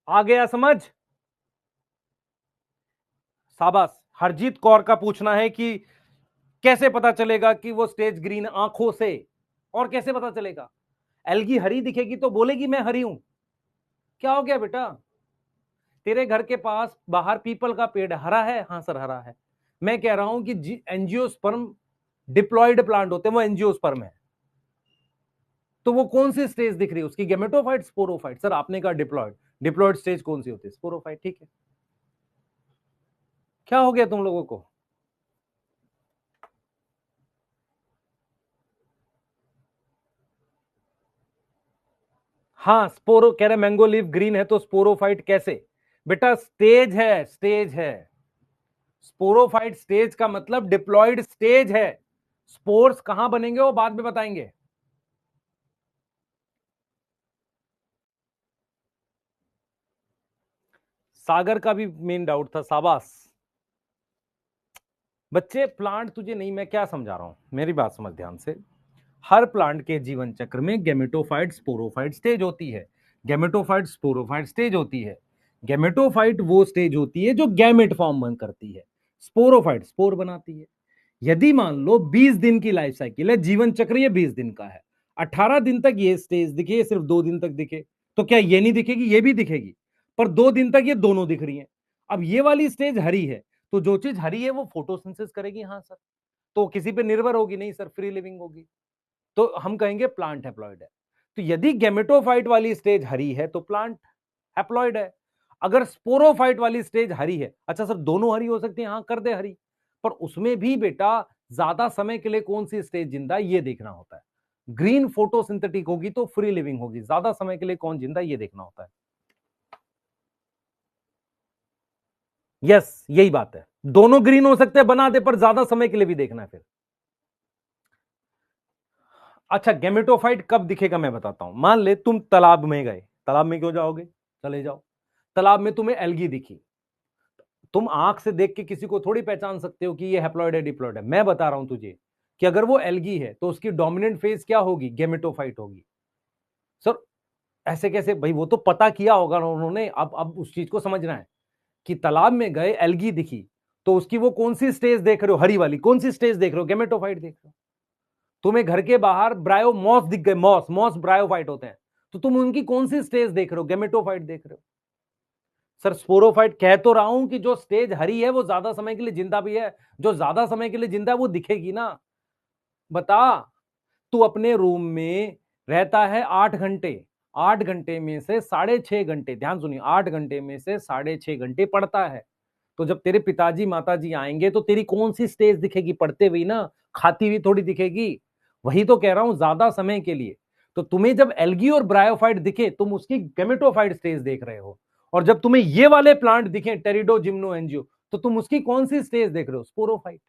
आ गया समझ? शाबाश। हरजीत कौर का पूछना है कि कैसे पता चलेगा कि वो स्टेज ग्रीन, आंखों से, और कैसे पता चलेगा? एल्गी हरी दिखेगी तो बोलेगी मैं हरी हूं। क्या हो गया बेटा, तेरे घर के पास बाहर पीपल का पेड़ हरा है? हाँ सर हरा है। मैं कह रहा हूं कि एंजियोस्पर्म डिप्लॉयड प्लांट होते हैं, वो एंजियोस्पर्म है, तो वो कौन सी स्टेज दिख रही है उसकी, गेमेटोफाइट, स्पोरोफाइट? सर आपने कहा डिप्लॉयड, डिप्लॉयड स्टेज कौन सी होती है, स्पोरोफाइट। ठीक है, क्या हो गया तुम लोगों को? हाँ, स्पोरो कह रहे मैंगो लीफ ग्रीन है तो स्पोरोफाइट कैसे? बेटा स्टेज है, स्टेज है, स्पोरोफाइट स्टेज का मतलब डिप्लॉयड स्टेज है। स्पोर्स कहां बनेंगे वो बाद में बताएंगे। सागर का भी मेन डाउट था, शाबाश। बच्चे प्लांट तुझे नहीं, मैं क्या समझा रहा हूं, मेरी बात समझ ध्यान से। हर प्लांट के जीवन चक्र में गेमेटोफाइट स्पोरोफाइट स्टेज होती है, गेमेटोफाइट स्पोरोफाइट स्टेज होती है। गेमेटोफाइट वो स्टेज होती है जो गैमेट फॉर्म बन करती है, स्पोरोफाइट स्पोर बनाती है। यदि मान लो 20 दिन की लाइफ साइकिल है, जीवन चक्र ये 20 दिन का है, 18 दिन तक ये स्टेज दिखे, सिर्फ 2 दिन तक दिखे, तो क्या ये नहीं दिखेगी? ये भी दिखेगी, पर 2 दिन तक ये दोनों दिख रही हैं। अब ये वाली स्टेज हरी है, तो जो चीज हरी है वो फोटोसिंथेसिस करेगी, हाँ सर, तो किसी पे निर्भर होगी नहीं सर, फ्री लिविंग होगी, तो हम कहेंगे प्लांट हैप्लॉइड है। तो यदि गेमेटोफाइट वाली स्टेज हरी है तो प्लांट हैप्लॉइड है। अगर स्पोरोफाइट वाली स्टेज हरी है, अच्छा सर दोनों हरी हो सकती है, हाँ कर दे हरी, पर उसमें भी बेटा ज्यादा समय के लिए कौन सी स्टेज जिंदा है ये देखना होता है। ग्रीन फोटोसिंथेटिक होगी तो फ्री लिविंग होगी, ज्यादा समय के लिए कौन जिंदा है ये देखना होता है। यस यही बात है, दोनों ग्रीन हो सकते हैं, बना दे, पर ज्यादा समय के लिए भी देखना है फिर। अच्छा, गेमेटोफाइट कब दिखेगा मैं बताता हूं। मान ले तुम तालाब में गए, तालाब में क्यों जाओगे, चले जाओ, तालाब में तुम्हें एल्गी दिखी, तुम आंख से देख के किसी को थोड़ी पहचान सकते हो कि ये हैप्लॉइड है डिप्लॉइड है। मैं बता रहा हूं तुझे कि अगर वो एल्गी है तो उसकी डोमिनेंट फेज क्या होगी, गेमेटोफाइट होगी। सर ऐसे कैसे भाई, वो तो पता किया होगा उन्होंने। अब उस चीज को समझना है कि तालाब में गए, एल्गी दिखी, तो उसकी वो कौन सी स्टेज देख रहे हो, हरी वाली कौन सी स्टेज देख रहे हो, गेमेटोफाइट देख रहे हो। तुम्हें घर के बाहर ब्रायो मॉस दिख गए, मॉस मॉस ब्रायोफाइट होते हैं, तो तुम उनकी कौन सी स्टेज देख रहे हो, गेमेटोफाइट देख रहे हो। सर स्पोरोफाइट कह तो रहा हूं कि जो स्टेज हरी है वो ज्यादा समय के लिए जिंदा भी है, जो ज्यादा समय के लिए जिंदा है वो दिखेगी ना। बता, तू अपने रूम में रहता है 8 घंटे, 8 घंटे में से 6.5 घंटे, ध्यान सुनिए, 8 घंटे में से 6.5 घंटे पढ़ता है। तो जब तेरे पिताजी माताजी आएंगे तो तेरी कौन सी स्टेज दिखेगी, पढ़ते हुई ना, खाती हुई थोड़ी दिखेगी। वही तो कह रहा हूं, ज्यादा समय के लिए। तो तुम्हें जब एल्गी और ब्रायोफाइट दिखे, तुम उसकी गेमेटोफाइट स्टेज देख रहे हो, और जब तुम्हें ये वाले प्लांट दिखे टेरिडो जिम्नो एंजियो, तो तुम उसकी कौन सी स्टेज देख रहे हो, स्पोरोफाइट।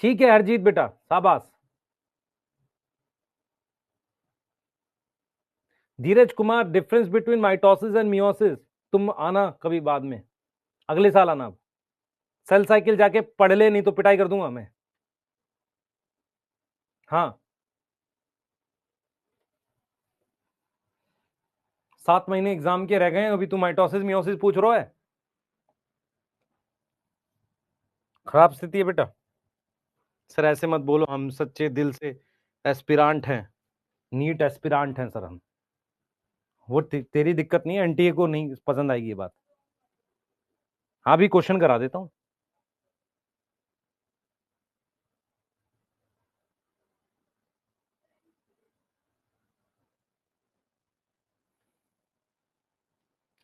ठीक है हरजीत बेटा, शाबाश। Dheeraj Kumar, difference between mitosis and meiosis, तुम आना कभी बाद में, अगले साल आना। सेल साइकिल जाके पढ़ ले, नहीं तो पिटाई कर दूंगा मैं। हाँ, 7 महीने एग्जाम के रह गए हैं, अभी तू माइटोसिस मियोसिस पूछ रहा है। खराब स्थिति है बेटा। सर ऐसे मत बोलो, हम सच्चे दिल से एस्पिरांट हैं, नीट एस्पिरांट हैं सर हम। वो तेरी दिक्कत नहीं है, एनटीए को नहीं पसंद आएगी ये बात। हाँ भी क्वेश्चन करा देता हूँ।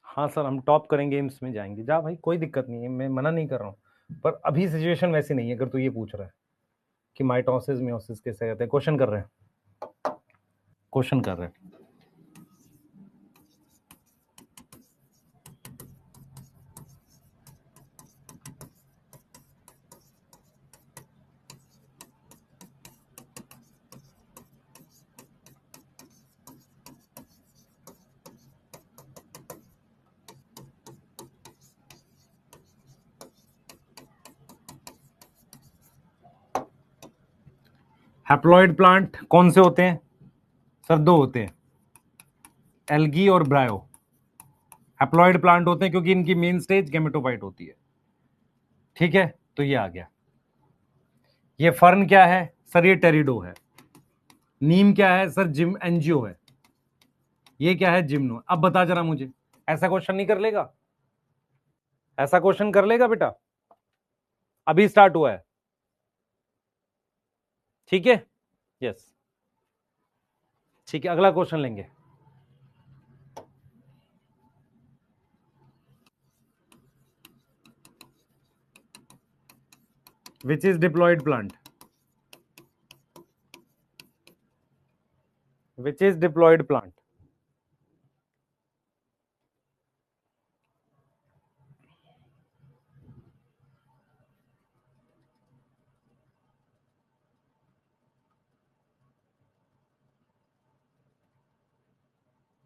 हाँ सर, हम टॉप करेंगे, एम्स में जाएंगे, जा भाई, कोई दिक्कत नहीं है, मैं मना नहीं कर रहा हूँ, पर अभी सिचुएशन वैसी नहीं है। अगर तू ये पूछ रहा है कि माइटोसिस मियोसिस कैसे कहते हैं, क्वेश्चन कर रहे हैं, क्वेश्चन कर रहे हैं। हैप्लॉइड प्लांट कौन से होते हैं सर, दो होते हैं, एल्गी और ब्रायो। हैप्लॉइड प्लांट होते हैं क्योंकि इनकी मेन स्टेज गेमेटोफाइट होती है। ठीक है, तो ये आ गया। ये फर्न क्या है सर, ये टेरिडो है। नीम क्या है सर, जिम एनजीओ है। ये क्या है, जिम्नो। अब बता जरा मुझे, ऐसा क्वेश्चन नहीं कर लेगा, ऐसा क्वेश्चन कर लेगा बेटा, अभी स्टार्ट हुआ है। ठीक है, यस, ठीक है, अगला क्वेश्चन लेंगे। Which is diploid plant, which is diploid plant.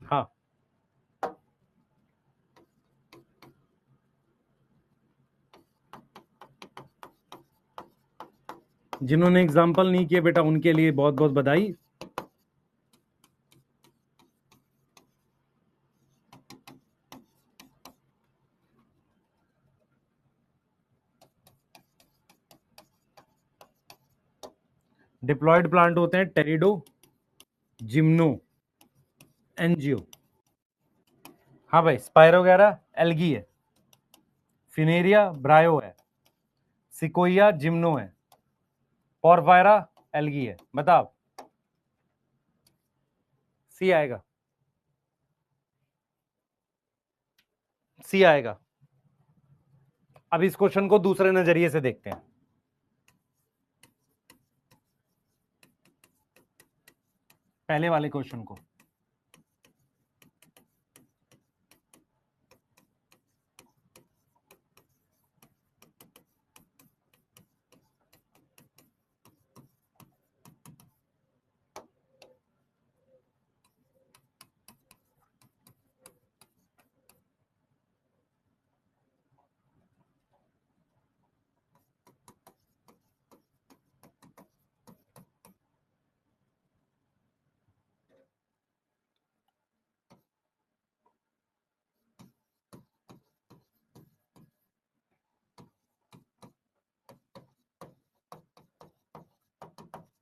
हाँ, जिन्होंने एग्जाम्पल नहीं किए बेटा उनके लिए बहुत बहुत बधाई। डिप्लॉयड प्लांट होते हैं टेरिडो, जिम्नो, एनजीओ। हाँ भाई, स्पाइरो वगैरह एल्गी है, फिनेरिया ब्रायो है, सिकोइया जिम्नो है, पॉरफायरा एल्गी है। बताओ, सी आएगा, सी आएगा। अब इस क्वेश्चन को दूसरे नजरिए से देखते हैं। पहले वाले क्वेश्चन को,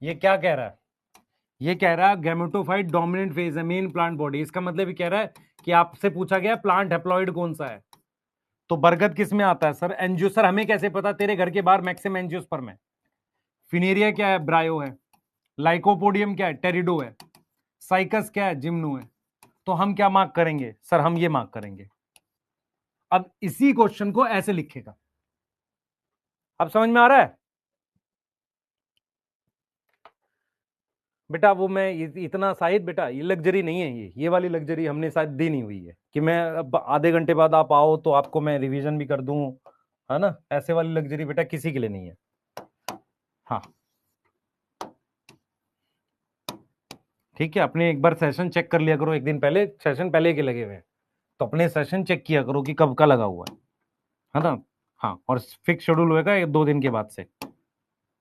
ये क्या कह रहा है? ये कह रहा है गैमेटोफाइट डोमिनेंट फेज है, मेन प्लांट बॉडी। इसका मतलब ये कह रहा है कि आपसे पूछा गया प्लांट हैप्लॉइड कौन सा है, तो बरगद किस में आता है सर? एंजियो। सर हमें कैसे पता? तेरे घर के बाहर मैक्सिम एंजियोस्पर्म है। फिनेरिया क्या है? ब्रायो है। लाइकोपोडियम क्या है? टेरिडो है। साइकस क्या है? जिम्नो है। तो हम क्या मार्क करेंगे सर? हम ये मार्क करेंगे। अब इसी क्वेश्चन को ऐसे लिखेगा। अब समझ में आ रहा है बेटा? वो मैं इतना शायद बेटा ये लग्जरी नहीं है, ये वाली लग्जरी हमने शायद दी नहीं हुई है कि मैं अब आधे घंटे बाद आप आओ तो आपको मैं रिवीजन भी कर दूं, है ना? ऐसे वाली लग्जरी बेटा किसी के लिए नहीं है। हाँ ठीक है, अपने एक बार सेशन चेक कर लिया करो, एक दिन पहले सेशन पहले के लगे हुए हैं तो अपने सेशन चेक किया करो कि कब का लगा हुआ है ना? हाँ, और फिक्स शेड्यूल होएगा 2 दिन के बाद से।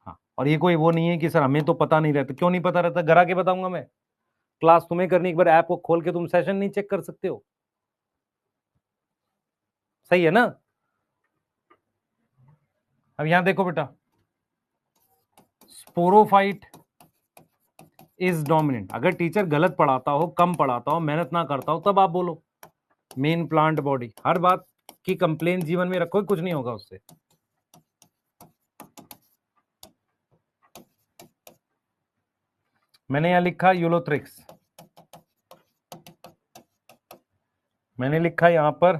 हाँ, और ये कोई वो नहीं है कि सर हमें तो पता नहीं रहता। क्यों नहीं पता रहता? घर आके बताऊंगा मैं। क्लास तुम्हें करनी, एक बार ऐप को खोल के तुम सेशन नहीं चेक कर सकते हो? सही है ना? अब यहां देखो बेटा, स्पोरोफाइट इज डोमिनेंट। अगर टीचर गलत पढ़ाता हो, कम पढ़ाता हो, मेहनत ना करता हो, तब आप बोलो मेन प्लांट बॉडी। हर बात की कंप्लेन जीवन में रखो, कुछ नहीं होगा उससे। मैंने यहां लिखा यूलोथ्रिक्स, मैंने लिखा यहां पर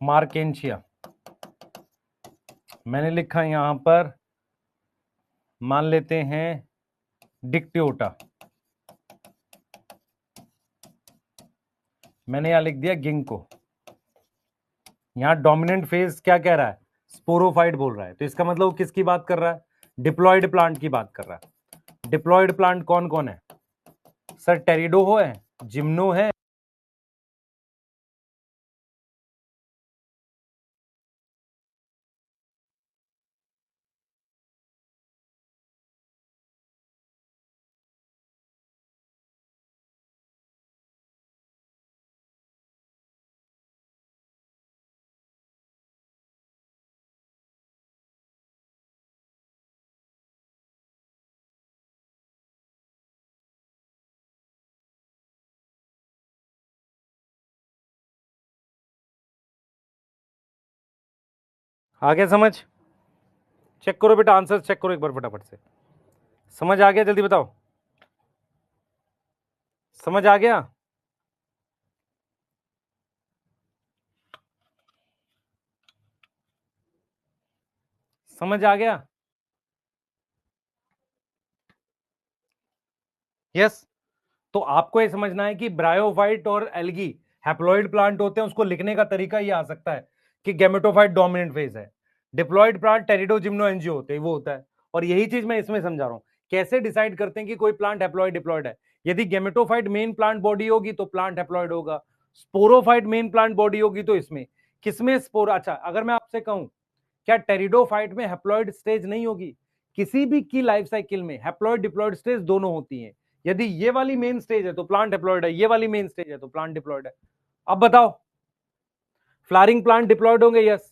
मार्केंशिया, मैंने लिखा यहां पर मान लेते हैं डिक्टियोटा, मैंने यहां लिख दिया गिंको। यहां डोमिनेंट फेज क्या कह रहा है? स्पोरोफाइट बोल रहा है, तो इसका मतलब वो किसकी बात कर रहा है? डिप्लॉयड प्लांट की बात कर रहा है। डिप्लॉयड प्लांट कौन कौन है सर? टेरिडो है, जिम्नो है, आगे समझ? चेक करो बेटा, आंसर चेक करो एक बार फटाफट से। समझ आ गया? जल्दी बताओ, समझ आ गया? समझ आ गया? यस। तो आपको ये समझना है कि ब्रायोफाइट और एल्गी हैप्लॉइड प्लांट होते हैं, उसको लिखने का तरीका ये आ सकता है कि गैमेटोफाइट डोमिनेंट फेज है, डिप्लॉइड प्लांट टेरिडो जिम्नो एंजियो होते हैं, वो होता है। और यही चीज मैं इसमें समझा रहा हूं, कैसे डिसाइड करते हैं कि कोई प्लांट हैप्लॉइड डिप्लॉइड है। यदि गैमेटोफाइट मेन प्लांट बॉडी होगी तो प्लांट हैप्लॉइड होगा, स्पोरोफाइट मेन प्लांट बॉडी होगी तो इसमें किसमें स्पोर। अच्छा, अगर मैं आपसे कहूं क्या टेरिडोफाइट में हैप्लॉइड स्टेज नहीं होगी? किसी भी की लाइफ साइकिल में हैप्लॉइड डिप्लॉइड स्टेज दोनों होती हैं। यदि ये वाली मेन स्टेज है तो प्लांट डिप्लॉयड है, ये वाली मेन स्टेज है तो प्लांट डिप्लॉयड है। अब बताओ, फ्लावरिंग प्लांट डिप्लॉयड होंगे? Yes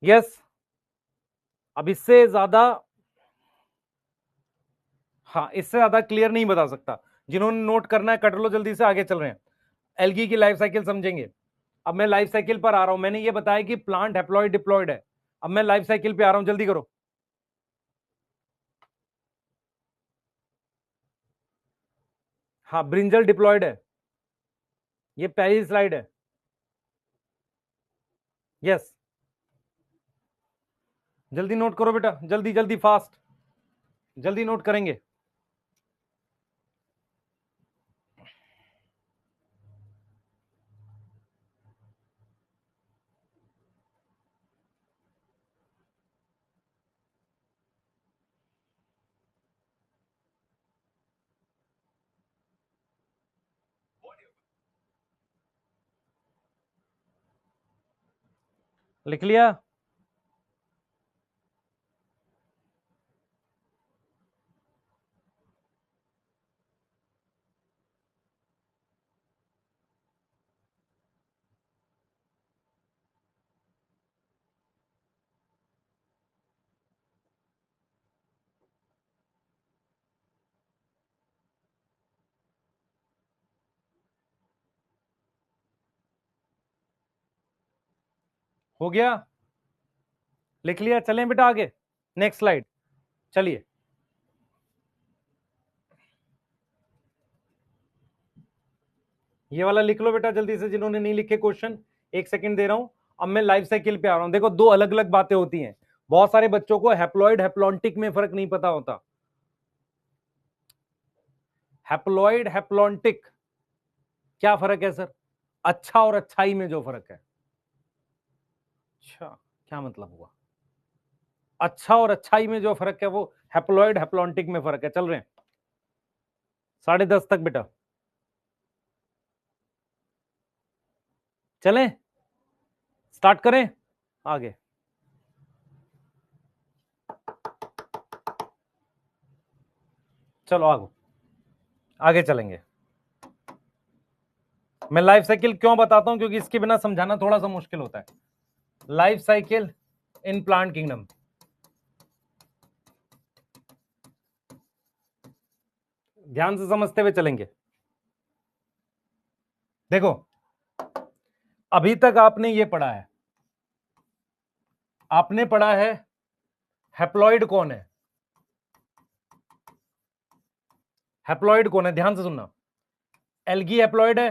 yes. अब इससे ज्यादा, हाँ इससे ज्यादा क्लियर नहीं बता सकता। जिन्होंने नोट करना है कर लो, जल्दी से आगे चल रहे हैं। एल्गी की लाइफ साइकिल समझेंगे। अब मैं लाइफ साइकिल पर आ रहा हूं, मैंने ये बताया कि प्लांट हैप्लॉइड डिप्लॉयड है। अब मैं लाइफ साइकिल पे आ रहा हूं, जल्दी करो। हाँ, ब्रिंजल डिप्लॉयड है, ये पहली स्लाइड है। यस, जल्दी नोट करो बेटा, जल्दी जल्दी फास्ट, जल्दी नोट करेंगे। लिख लिया? हो गया, लिख लिया, चलें बेटा आगे, नेक्स्ट स्लाइड, चलिए। ये वाला लिख लो बेटा जल्दी से, जिन्होंने नहीं लिखे क्वेश्चन, 1 सेकंड दे रहा हूं। अब मैं लाइफ साइकिल पे आ रहा हूं। देखो, दो अलग अलग बातें होती हैं। बहुत सारे बच्चों को हैप्लॉइड हैप्लॉन्टिक में फर्क नहीं पता होता। हैप्लॉइड हैप्लॉन्टिक क्या फर्क है सर? अच्छा और अच्छाई में जो फर्क है। अच्छा, क्या मतलब हुआ? अच्छा और अच्छाई में जो फर्क है वो हैप्लॉइड हैप्लॉन्टिक में फर्क है। चल रहे हैं 10:30 तक बेटा, चलें, स्टार्ट करें आगे। चलो आगे आगे चलेंगे। मैं लाइफ साइकिल क्यों बताता हूं, क्योंकि इसके बिना समझाना थोड़ा सा मुश्किल होता है। Life cycle in plant kingdom, ध्यान से समझते हुए चलेंगे। देखो, अभी तक आपने ये पढ़ा है, आपने पढ़ा है हैप्लॉइड कौन है, हैप्लॉइड कौन है, ध्यान से सुनना। एल्गी हैप्लॉइड है,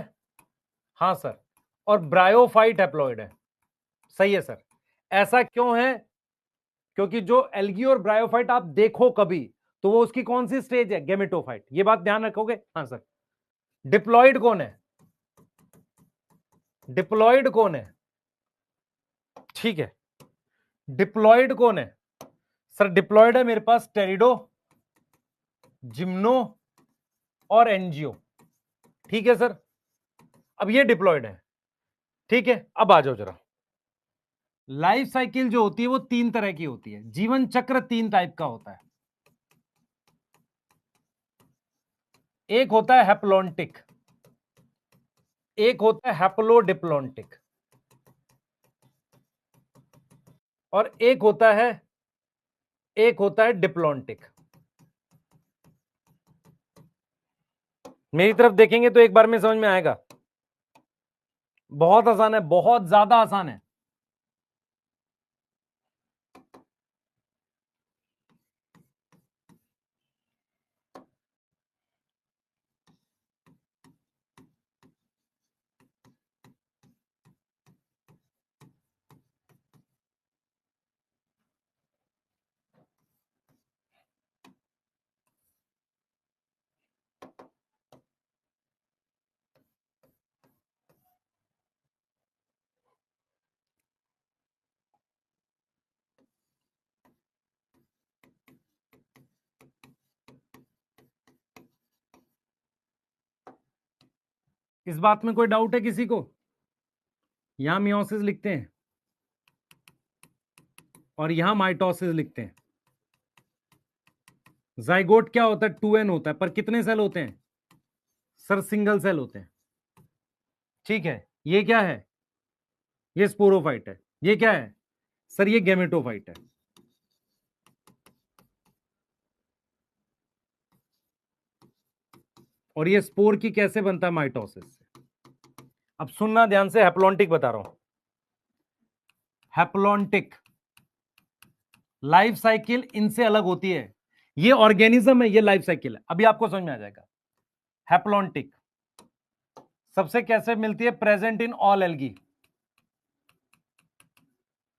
हाँ सर, और ब्रायोफाइट हैप्लॉइड है, सही है सर। ऐसा क्यों है? क्योंकि जो एल्गी और ब्रायोफाइट आप देखो कभी, तो वो उसकी कौन सी स्टेज है? गेमेटोफाइट। ये बात ध्यान रखोगे? हाँ सर। डिप्लॉइड कौन है? डिप्लॉइड कौन है? ठीक है, डिप्लॉइड कौन है सर? डिप्लॉइड है मेरे पास टेरिडो, जिम्नो और एनजीओ। ठीक है सर, अब ये डिप्लॉइड है। ठीक है, अब आ जाओ जरा। लाइफ साइकिल जो होती है वो 3 तरह की होती है, जीवन चक्र 3 टाइप का होता है। एक होता है हैप्लॉन्टिक, एक होता है हैप्लोडिप्लॉन्टिक, और एक होता है डिप्लॉन्टिक। मेरी तरफ देखेंगे तो एक बार में समझ में आएगा। बहुत आसान है, बहुत ज्यादा आसान है। इस बात में कोई डाउट है किसी को? यहां मियोसिस लिखते हैं और यहां माइटोसिस लिखते हैं। जाइगोट क्या होता है? 2n होता है, पर कितने सेल होते हैं सर? सिंगल सेल होते हैं। ठीक है, ये क्या है? ये स्पोरोफाइट है। ये क्या है सर? ये गेमेटोफाइट है। और ये स्पोर की कैसे बनता है? माइटोसिस से। अब सुनना ध्यान से, हैप्लॉन्टिक बता रहा हूं। हैप्लॉन्टिक लाइफ साइकिल इनसे अलग होती है। ये ऑर्गेनिज्म है, ये लाइफ साइकिल है। अभी आपको समझ में आ जाएगा। हैप्लॉन्टिक सबसे कैसे मिलती है? Present in all algae.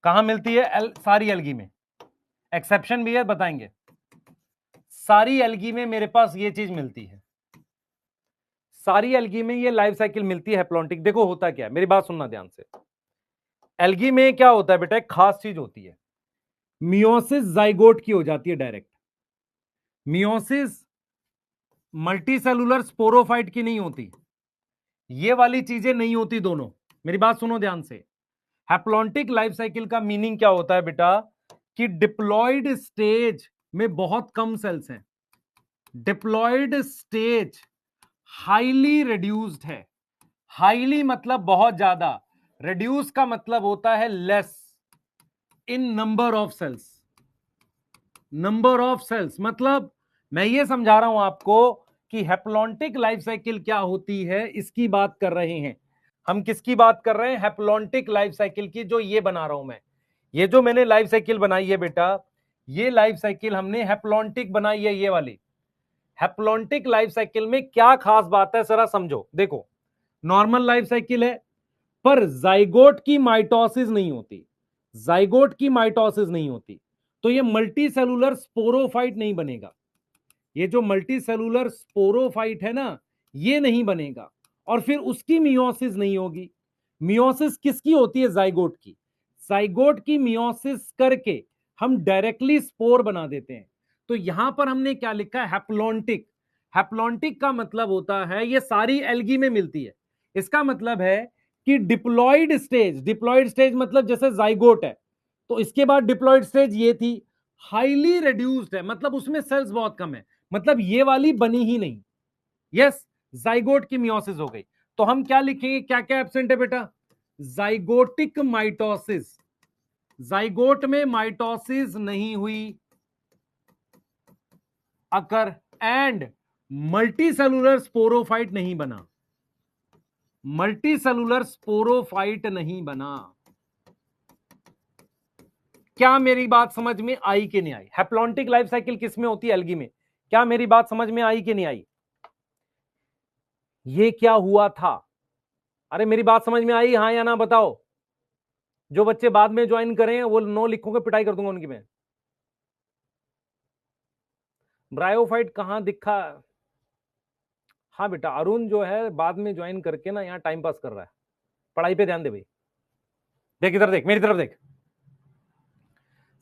कहां मिलती है? सारी एल्गी में, एक्सेप्शन भी है, बताएंगे। सारी एल्गी में मेरे पास ये चीज मिलती है, सारी एल्गी में ये लाइफ साइकिल मिलती है हैप्लॉन्टिक। देखो होता क्या है, मेरी बात सुनना ध्यान से। एल्गी में क्या होता है बेटा? एक खास चीज होती है, मियोसिस जाइगोट की हो जाती है डायरेक्ट। मियोसिस मल्टीसेलुलर स्पोरोफाइट की नहीं होती, ये वाली चीजें नहीं होती दोनों। मेरी बात सुनो ध्यान से। हैप्लॉन्टिक लाइफ साइकिल का मीनिंग क्या होता है बेटा? कि डिप्लॉयड स्टेज में बहुत कम सेल्स हैं, डिप्लॉयड स्टेज हाईली रिड्यूस्ड है। हाईली मतलब बहुत ज्यादा, रिड्यूस का मतलब होता है less in number of cells. Number of cells मतलब, मैं ये समझा रहा हूं आपको कि हैप्लॉन्टिक लाइफ साइकिल क्या होती है, इसकी बात कर रहे हैं। हम किसकी बात कर रहे हैं? हैप्लॉन्टिक लाइफ साइकिल की, जो ये बना रहा हूं मैं। ये जो मैंने लाइफ साइकिल बनाई है बेटा, ये लाइफ साइकिल हमने हैप्लॉन्टिक बनाई है, ये वाली। हैप्लॉन्टिक लाइफ साइकिल में क्या खास बात है जरा समझो। देखो, नॉर्मल लाइफ साइकिल है, पर जाइगोट की माइटोसिस नहीं होती, जाइगोट की माइटोसिस नहीं होती, तो ये मल्टी सेलुलर स्पोरोफाइट नहीं बनेगा। ये जो मल्टी सेलुलर स्पोरोफाइट है ना, ये नहीं बनेगा, और फिर उसकी मियोसिस नहीं होगी। मियोसिस किसकी होती है? जाइगोट की। जाइगोट की मियोसिस करके हम डायरेक्टली स्पोर बना देते हैं। तो यहां पर हमने क्या लिखा है? हैप्लॉन्टिक। हैप्लॉन्टिक का मतलब होता है, ये सारी एल्गी में मिलती है। इसका मतलब है कि डिप्लॉयड स्टेज, डिप्लॉयड स्टेज मतलब जैसे जाइगोट है, तो इसके बाद डिप्लॉयड स्टेज ये थी, हाईली रिड्यूस्ड है, मतलब उसमें सेल्स बहुत कम है, मतलब ये वाली बनी ही नहीं। यस, जाइगोट की मियोसिस हो गई। तो हम क्या लिखेंगे? क्या क्या एब्सेंट है बेटा? जाइगोटिक माइटोसिस, जाइगोट में माइटोसिस नहीं हुई अकर, एंड मल्टी सेलुलर स्पोरोफाइट नहीं बना, मल्टी सेलुलर स्पोरोफाइट नहीं बना। क्या मेरी बात समझ में आई कि नहीं आई? हैप्लॉन्टिक लाइफ साइकिल किस में होती है? एल्गी में। क्या मेरी बात समझ में आई कि नहीं आई? ये क्या हुआ था? अरे मेरी बात समझ में आई, हाँ या ना बताओ। जो बच्चे बाद में ज्वाइन करें वो नो लिखूंगा, पिटाई कर दूंगा उनकी मैं। ब्रायोफाइट कहां दिखा? हाँ बेटा, अरुण जो है बाद में ज्वाइन करके ना यहाँ टाइम पास कर रहा है, पढ़ाई पे ध्यान दे भाई। देख इधर, देख मेरी तरफ देख।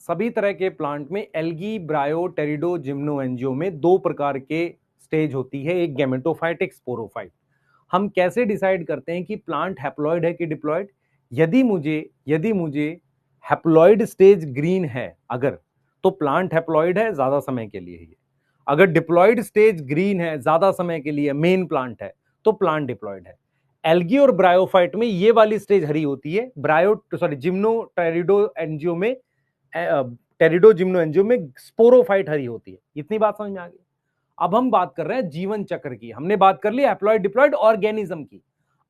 सभी तरह के प्लांट में एल्गी, ब्रायो, टेरिडो, जिम्नो एंजियो में दो प्रकार के स्टेज होती है, एक गैमेटोफाइट, एक स्पोरोफाइट। हम कैसे डिसाइड करते हैं कि प्लांट हैप्लॉइड है कि डिप्लॉइड? यदि मुझे हैप्लॉइड स्टेज ग्रीन है अगर, तो प्लांट हैप्लॉइड है, ज्यादा समय के लिए ही। अगर डिप्लॉइड स्टेज ग्रीन है, ज्यादा समय के लिए, मेन प्लांट है, तो प्लांट डिप्लॉइड है। एल्गी और ब्रायोफाइट में ये वाली स्टेज हरी होती है, जिम्नो टेरिडो एंजियो में, टेरिडो जिम्नो एंजियो में स्पोरोफाइट हरी होती है। इतनी बात समझ में आ गई? अब हम बात कर रहे हैं जीवन चक्र की। हमने बात कर ली हैप्लॉइड डिप्लॉइड ऑर्गेनिज्म की,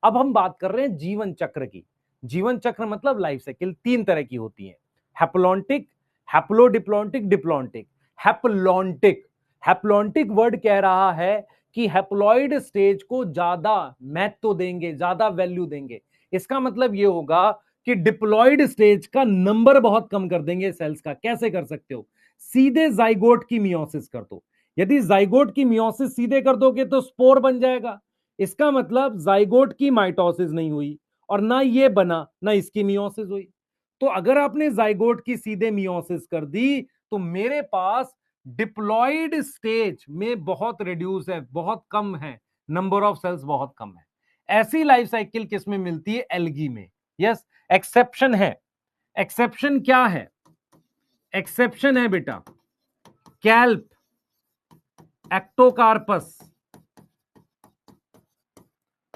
अब हम बात कर रहे हैं जीवन चक्र की। जीवन चक्र मतलब लाइफ साइकिल तीन तरह की होती है, haplontic, haplodiplontic, diplontic. Haplontic, haplontic word कह रहा है कि हैप्लॉइड स्टेज को ज्यादा महत्व देंगे, ज्यादा वैल्यू देंगे। इसका मतलब यह होगा कि डिप्लॉइड स्टेज का नंबर बहुत कम कर देंगे सेल्स का। कैसे कर सकते हो? सीधे जाइगोट की मियोसिस कर दो। यदि जाइगोट की मियोसिस सीधे कर दोगे तो स्पोर बन जाएगा। इसका मतलब जाइगोट की माइटोसिस नहीं हुई, और ना ये बना, ना इसकी मियोसिस हुई। तो अगर आपने जाइगोट की सीधे मियोसिस कर दी, तो मेरे पास डिप्लॉइड स्टेज में बहुत रिड्यूस है, बहुत कम है, नंबर ऑफ सेल्स बहुत कम है। ऐसी लाइफ साइकिल किस में मिलती है? एल्गी में। यस, एक्सेप्शन है। एक्सेप्शन क्या है? एक्सेप्शन है बेटा कैल्प, एक्टोकार्पस,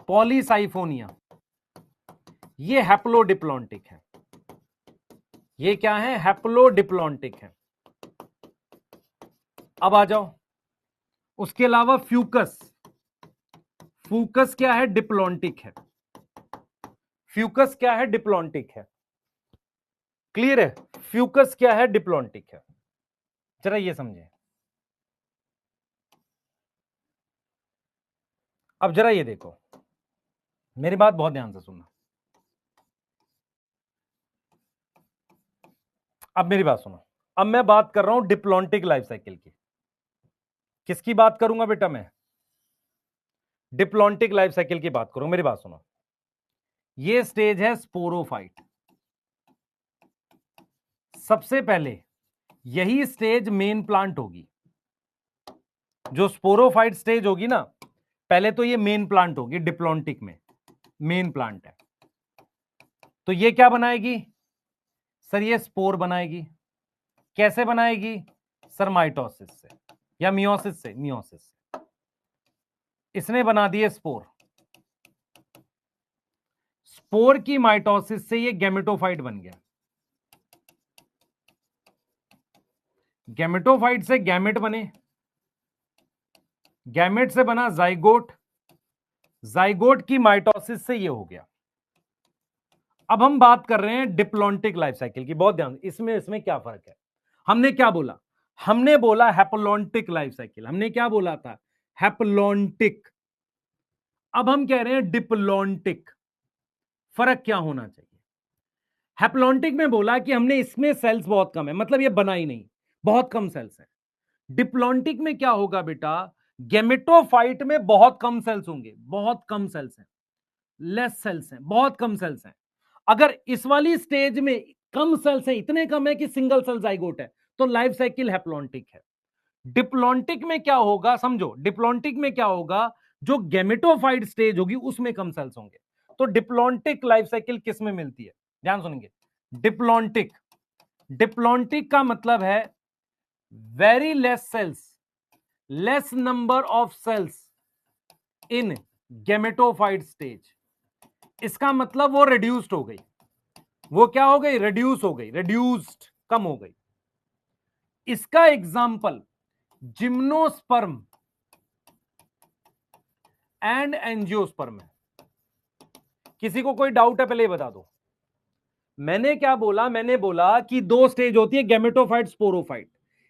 पॉलीसाइफोनिया, ये हैप्लोडिप्लॉन्टिक है। ये क्या है? हैप्लोडिप्लॉन्टिक है। अब आ जाओ, उसके अलावा फ्यूकस, फ्यूकस क्या है? डिप्लॉन्टिक है। फ्यूकस क्या है? डिप्लॉन्टिक है। क्लियर है? फ्यूकस क्या है? डिप्लॉन्टिक है। जरा ये समझे। अब जरा ये देखो, मेरी बात बहुत ध्यान से सुनना। अब मेरी बात सुनो, अब मैं बात कर रहा हूं डिप्लॉन्टिक लाइफ साइकिल की। किसकी बात करूंगा बेटा? मैं डिप्लॉन्टिक लाइफ साइकिल की बात करूं। मेरी बात सुनो, ये स्टेज है स्पोरोफाइट। सबसे पहले यही स्टेज मेन प्लांट होगी। जो स्पोरोफाइट स्टेज होगी ना, पहले तो ये मेन प्लांट होगी डिप्लॉन्टिक में, मेन प्लांट है। तो ये क्या बनाएगी सर? ये स्पोर बनाएगी। कैसे बनाएगी सर? माइटोसिस से या मियोसिस से, मियोसिस से। इसने बना दिए स्पोर। स्पोर की माइटोसिस से ये गैमेटोफाइट बन गया। गैमेटोफाइट से गैमेट बने, गैमेट से बना जाइगोट, जाइगोट की माइटोसिस से ये हो गया। अब हम बात कर रहे हैं डिप्लॉन्टिक लाइफ साइकिल की। बहुत ध्यान, इसमें इसमें क्या फर्क है। हमने क्या बोला, हमने बोला हैप्लॉन्टिक लाइफ साइकिल। हमने क्या बोला था, हैप्लॉन्टिक। अब हम कह रहे हैं डिप्लॉन्टिक। फर्क क्या होना चाहिए। हैप्लॉन्टिक में बोला कि हमने इसमें सेल्स बहुत कम है, मतलब ये बना ही नहीं, बहुत कम सेल्स है। डिप्लॉन्टिक में क्या होगा बेटा, गैमेटोफाइट में बहुत कम सेल्स होंगे, बहुत कम सेल्स हैं, लेस सेल्स हैं, बहुत कम सेल्स हैं। अगर इस वाली स्टेज में कम सेल्स हैं, इतने कम है कि सिंगल सेल जाइगोट है, तो लाइफ साइकिल हैप्लॉन्टिक है। डिप्लॉन्टिक में क्या होगा, समझो, डिप्लॉन्टिक में क्या होगा, जो गैमेटोफाइट स्टेज होगी उसमें कम सेल्स होंगे। तो डिप्लॉन्टिक लाइफ साइकिल किस में मिलती है, ध्यान सुनेंगे। डिप्लॉन्टिक, डिप्लॉन्टिक का मतलब है very less cells, less number of cells in gametophyte stage. इसका मतलब वो रिड्यूस्ड हो गई, वो क्या हो गई, रिड्यूस हो गई, रिड्यूस्ड, कम हो गई। इसका एग्जाम्पल जिम्नोस्पर्म एंड एंजियोस्पर्म है। किसी को कोई डाउट है, पहले बता दो। मैंने क्या बोला, मैंने बोला कि दो स्टेज होती है, गैमेटोफाइट, स्पोरोफाइट।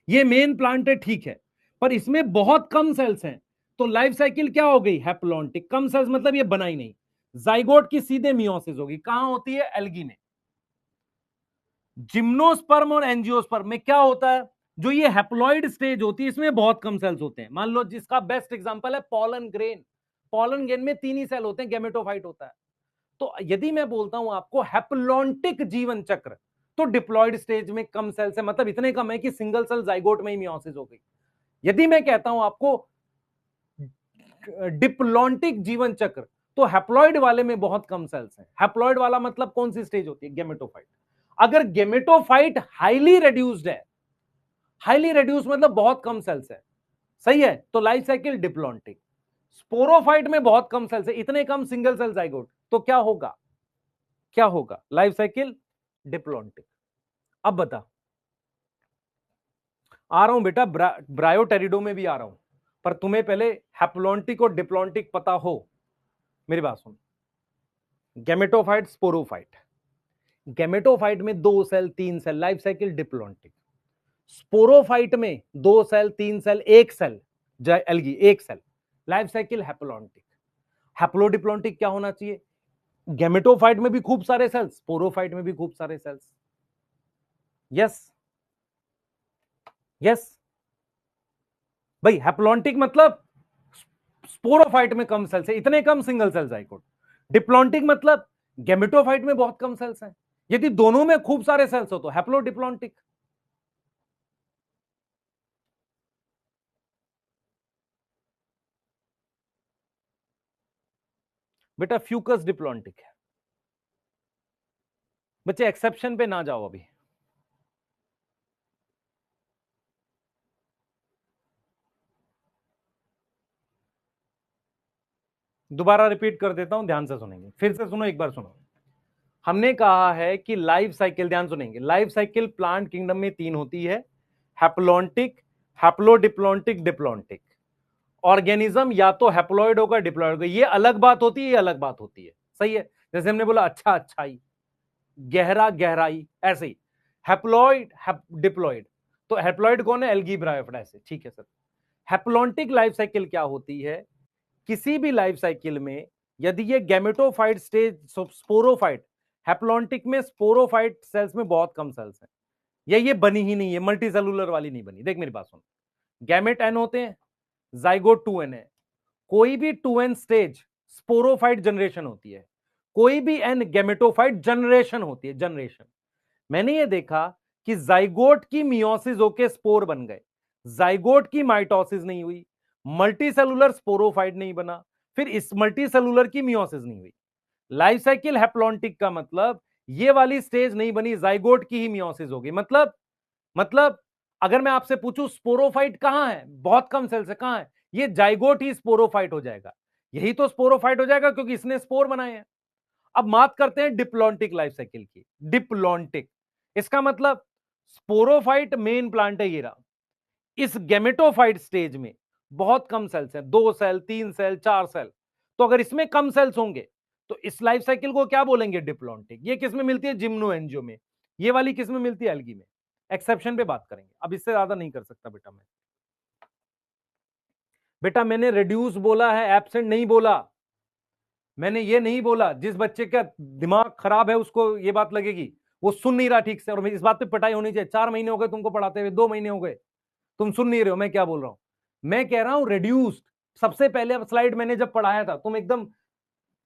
ये मेन प्लांट है, ठीक है, पर इसमें बहुत कम सेल्स हैं, तो लाइफ साइकिल क्या हो गई, हैप्लॉन्टिक। कम सेल्स मतलब ये बना ही नहीं। जाइगोट की सीधे मियोसिस होगी, कहां होती है, एल्गी में। जिम्नोस्पर्म और एंजियोस्पर्म में क्या होता है, जो ये हैप्लॉइड स्टेज होती है, इसमें बहुत कम सेल्स होते हैं। मान लो जिसका बेस्ट एग्जांपल है पॉलन ग्रेन। पॉलन ग्रेन में 3 ही सेल होते हैं, गैमेटोफाइट होता है। तो यदि मैं बोलता हूं आपको हैप्लॉन्टिक जीवन चक्र, तो डिप्लॉयड स्टेज में कम सेल्स है, मतलब इतने कम है कि सिंगल सेल जाइगोट में ही मियोसिस हो गई। यदि मैं कहता हूं आपको डिप्लॉन्टिक जीवन चक्र, तो हैप्लॉइड वाले में बहुत कम सेल्स हैं। हैप्लॉइड वाला मतलब कौन सी स्टेज होती है, गैमेटोफाइट। अगर गैमेटोफाइट हाईली रिड्यूस्ड है, हाईली रिड्यूस मतलब बहुत कम सेल्स है, सही है, तो लाइफ साइकिल डिप्लॉन्टिक। स्पोरोफाइट में बहुत कम सेल्स है, इतने कम सिंगल सेल जाइगोट, तो क्या होगा, क्या होगा, लाइफ साइकिल डिप्लॉन्टिक। अब बता, आ रहा हूं बेटा, ब्रायोटेरिडो में भी आ रहा हूं, पर तुम्हें पहले हैप्लॉन्टिक और डिप्लॉन्टिक पता हो। मेरी बात सुन, गैमेटोफाइट, स्पोरोफाइट। गैमेटोफाइट में 2 cell 3 cell, life cycle diplontic. Sporophyte में 2 cell 3 cell 1 cell, algae 1 cell, life cycle haplontic. Haplodiplontic क्या होना चाहिए, गैमेटोफाइट में भी खूब सारे सेल्स, स्पोरोफाइट में भी खूब सारे सेल्स। यस यस भाई, हैप्लॉन्टिक मतलब स्पोरोफाइट में कम सेल्स है, इतने कम सिंगल सेल जाइगोट। डिप्लॉन्टिक मतलब गैमेटोफाइट में बहुत कम सेल्स हैं, यदि दोनों में खूब सारे सेल्स हो तो हैप्लोडिप्लॉन्टिक। बेटा फ्यूकस डिप्लॉन्टिक है। बच्चे एक्सेप्शन पे ना जाओ अभी। दोबारा रिपीट कर देता हूं, ध्यान से सुनेंगे, फिर से सुनो, एक बार सुनो। हमने कहा है कि लाइफ साइकिल, ध्यान सुनेंगे, लाइफ साइकिल प्लांट किंगडम में 3 होती है, हैप्लॉन्टिक, हैप्लोडिप्लॉन्टिक, डिप्लॉन्टिक। ऑर्गेनिज्म या तो हैप्लॉइड होगा, डिप्लॉइड होगा, ये अलग बात होती है, ये अलग बात होती है, सही है। जैसे हमने बोला अच्छा अच्छाई, गहरा गहराई, ऐसे ही हैप्लॉइड डिप्लॉइड। तो हैप्लॉइड कौन है, एल्गी ब्रायोफाइट, ऐसे, ठीक है सर। हैप्लॉन्टिक लाइफ साइकिल क्या होती है, किसी भी लाइफ साइकिल में यदि ये गैमेटोफाइट स्टेज, स्पोरोफाइट, हैप्लॉन्टिक में स्पोरोफाइट सेल्स में बहुत कम सेल्स हैं, या ये बनी ही नहीं है, मल्टी सेलुलर वाली नहीं बनी। देख मेरी बात सुन, गैमेट एन होते हैं, जाइगोट 2n है, कोई भी 2n स्टेज स्पोरोफाइट जनरेशन होती है, कोई भी n गैमेटोफाइट जनरेशन होती है, जनरेशन। मैंने ये देखा कि जाइगोट की मियोसिस होके स्पोर बन गए, जाइगोट की माइटोसिस नहीं हुई, मल्टी सेलुलर स्पोरोफाइट नहीं बना, फिर इस मल्टी सेलुलर की मियोसिस नहीं हुई। लाइफ साइकिल हैप्लॉन्टिक का मतलब ये वाली स्टेज नहीं बनी, जाइगोट की ही मियोसिस होगी। मतलब अगर मैं आपसे पूछूं स्पोरोफाइट कहां है, बहुत कम सेल से, कहां है, ये जाइगोट ही स्पोरोफाइट हो जाएगा, यही तो स्पोरोफाइट हो जाएगा क्योंकि इसने स्पोर बनाए हैं। अब बात करते हैं डिप्लॉन्टिक लाइफ साइकिल की। डिप्लॉन्टिक, इसका मतलब स्पोरोफाइट मेन प्लांट है ये रहा, इस गैमेटोफाइट स्टेज में बहुत कम सेल्स हैं, 2 सेल 3 सेल 4 सेल। तो अगर इसमें कम सेल्स होंगे तो इस लाइफ साइकिल को क्या बोलेंगे? डिप्लॉन्टिक। ये किस में मिलती है? जिम्नो एंजियो में। ये वाली किस में मिलती है? एल्गी में। एक्सेप्शन पे बात करेंगे, अब इससे ज्यादा नहीं कर सकता बेटा मैं। बेटा मैंने रिड्यूस बोला है, एब्सेंट नहीं बोला। मैंने ये नहीं बोला, जिस बच्चे का दिमाग खराब है उसको ये बात लगेगी, वो सुन नहीं रहा ठीक से, और इस बात पे पिटाई होनी चाहिए। 4 महीने हो गए तुमको पढ़ाते हुए, 2 महीने हो गए, तुम सुन नहीं रहे हो मैं क्या बोल रहा हूं। मैं कह रहा हूं रिड्यूस्ड। सबसे पहले अब स्लाइड मैंने जब पढ़ाया था, तुम एकदम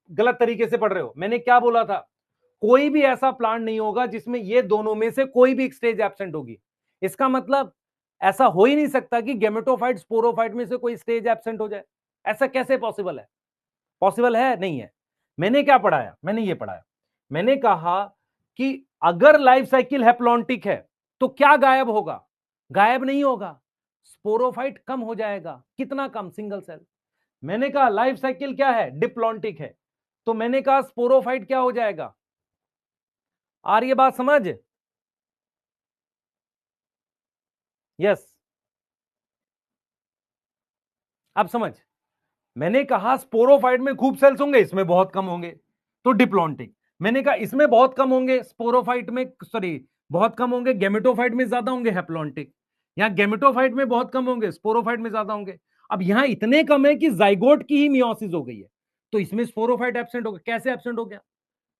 गलत तरीके से पढ़ रहे हो। मैंने क्या बोला था? कोई भी ऐसा प्लांट नहीं होगा जिसमें ये दोनों में से कोई भी एक स्टेज एब्सेंट होगी। इसका मतलब ऐसा हो ही नहीं सकता कि गेमेटोफाइट स्पोरोफाइट में से कोई स्टेज एब्सेंट हो जाए। ऐसा कैसे पॉसिबल है? पॉसिबल है? नहीं है। मैंने क्या पढ़ाया? मैंने ये पढ़ाया, मैंने कहा कि अगर लाइफ साइकिल हैप्लॉन्टिक है तो क्या गायब होगा? गायब नहीं होगा, स्पोरोफाइट कम हो जाएगा। कितना कम? Single cell. मैंने कहा लाइफ साइकिल क्या है? डिप्लॉन्टिक है, तो मैंने कहा स्पोरोफाइट क्या हो जाएगा? आ रही है बात समझ? यस, अब समझ। मैंने कहा स्पोरोफाइट में खूब सेल्स होंगे, इसमें बहुत कम होंगे, तो डिप्लॉन्टिक। मैंने कहा इसमें बहुत कम होंगे, स्पोरोफाइट में, सॉरी, बहुत कम होंगे, गेमेटोफाइट में ज्यादा होंगे, हैप्लॉन्टिक। यहां गेमेटोफाइट में बहुत कम होंगे, स्पोरोफाइट में ज्यादा होंगे। अब यहां इतने कम है कि जाइगोट की ही मियोसिस हो गई है, तो इसमें स्पोरोफाइट एब्सेंट हो गया। कैसे एब्सेंट हो गया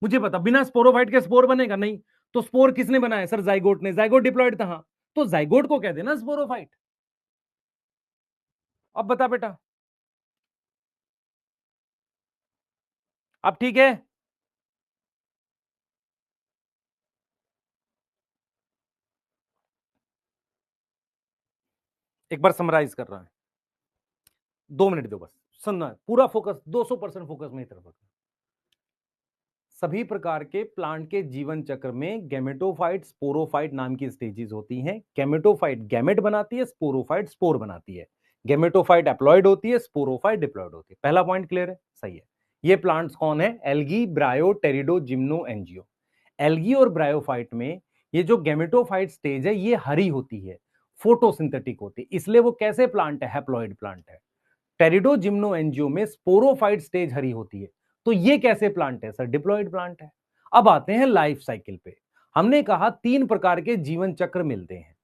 मुझे पता, बिना स्पोरोफाइट के स्पोर बनेगा नहीं। तो स्पोर किसने बनाया? सर जाइगोट ने। जाइगोट डिप्लॉयड था, हाँ, तो जाइगोट को कह देना स्पोरोफाइट। अब बता बेटा, अब ठीक है? एक बार समराइज कर रहा है, 2 मिनट दो बस, सुनना है पूरा, फोकस 200% फोकस मेरी तरफ रखना। सभी प्रकार के प्लांट के जीवन चक्र में गैमेटोफाइट स्पोरोफाइट नाम की स्टेजेस होती हैं। गैमेटोफाइट गैमेट बनाती है, स्पोरोफाइट स्पोर बनाती है। गैमेटोफाइट एप्लॉयड होती है, स्पोरोफाइट डिप्लॉयड होती है। पहला पॉइंट क्लियर है? सही है। ये प्लांट्स कौन है? Algae, ब्रायो, टेरिडो, gymno, angio. एल्गी और ब्रायोफाइट में ये जो गैमेटोफाइट स्टेज है ये हरी होती है, फोटोसिंथेटिक होती है, इसलिए वो कैसे प्लांट है? हैप्लॉइड प्लांट है। टेरिडो, जिम्नो, एंजियो में स्पोरोफाइट स्टेज हरी होती है, तो ये कैसे प्लांट है? सर डिप्लॉयड प्लांट है। अब आते हैं लाइफ साइकिल पे। हमने कहा 3 प्रकार के जीवन चक्र मिलते हैं।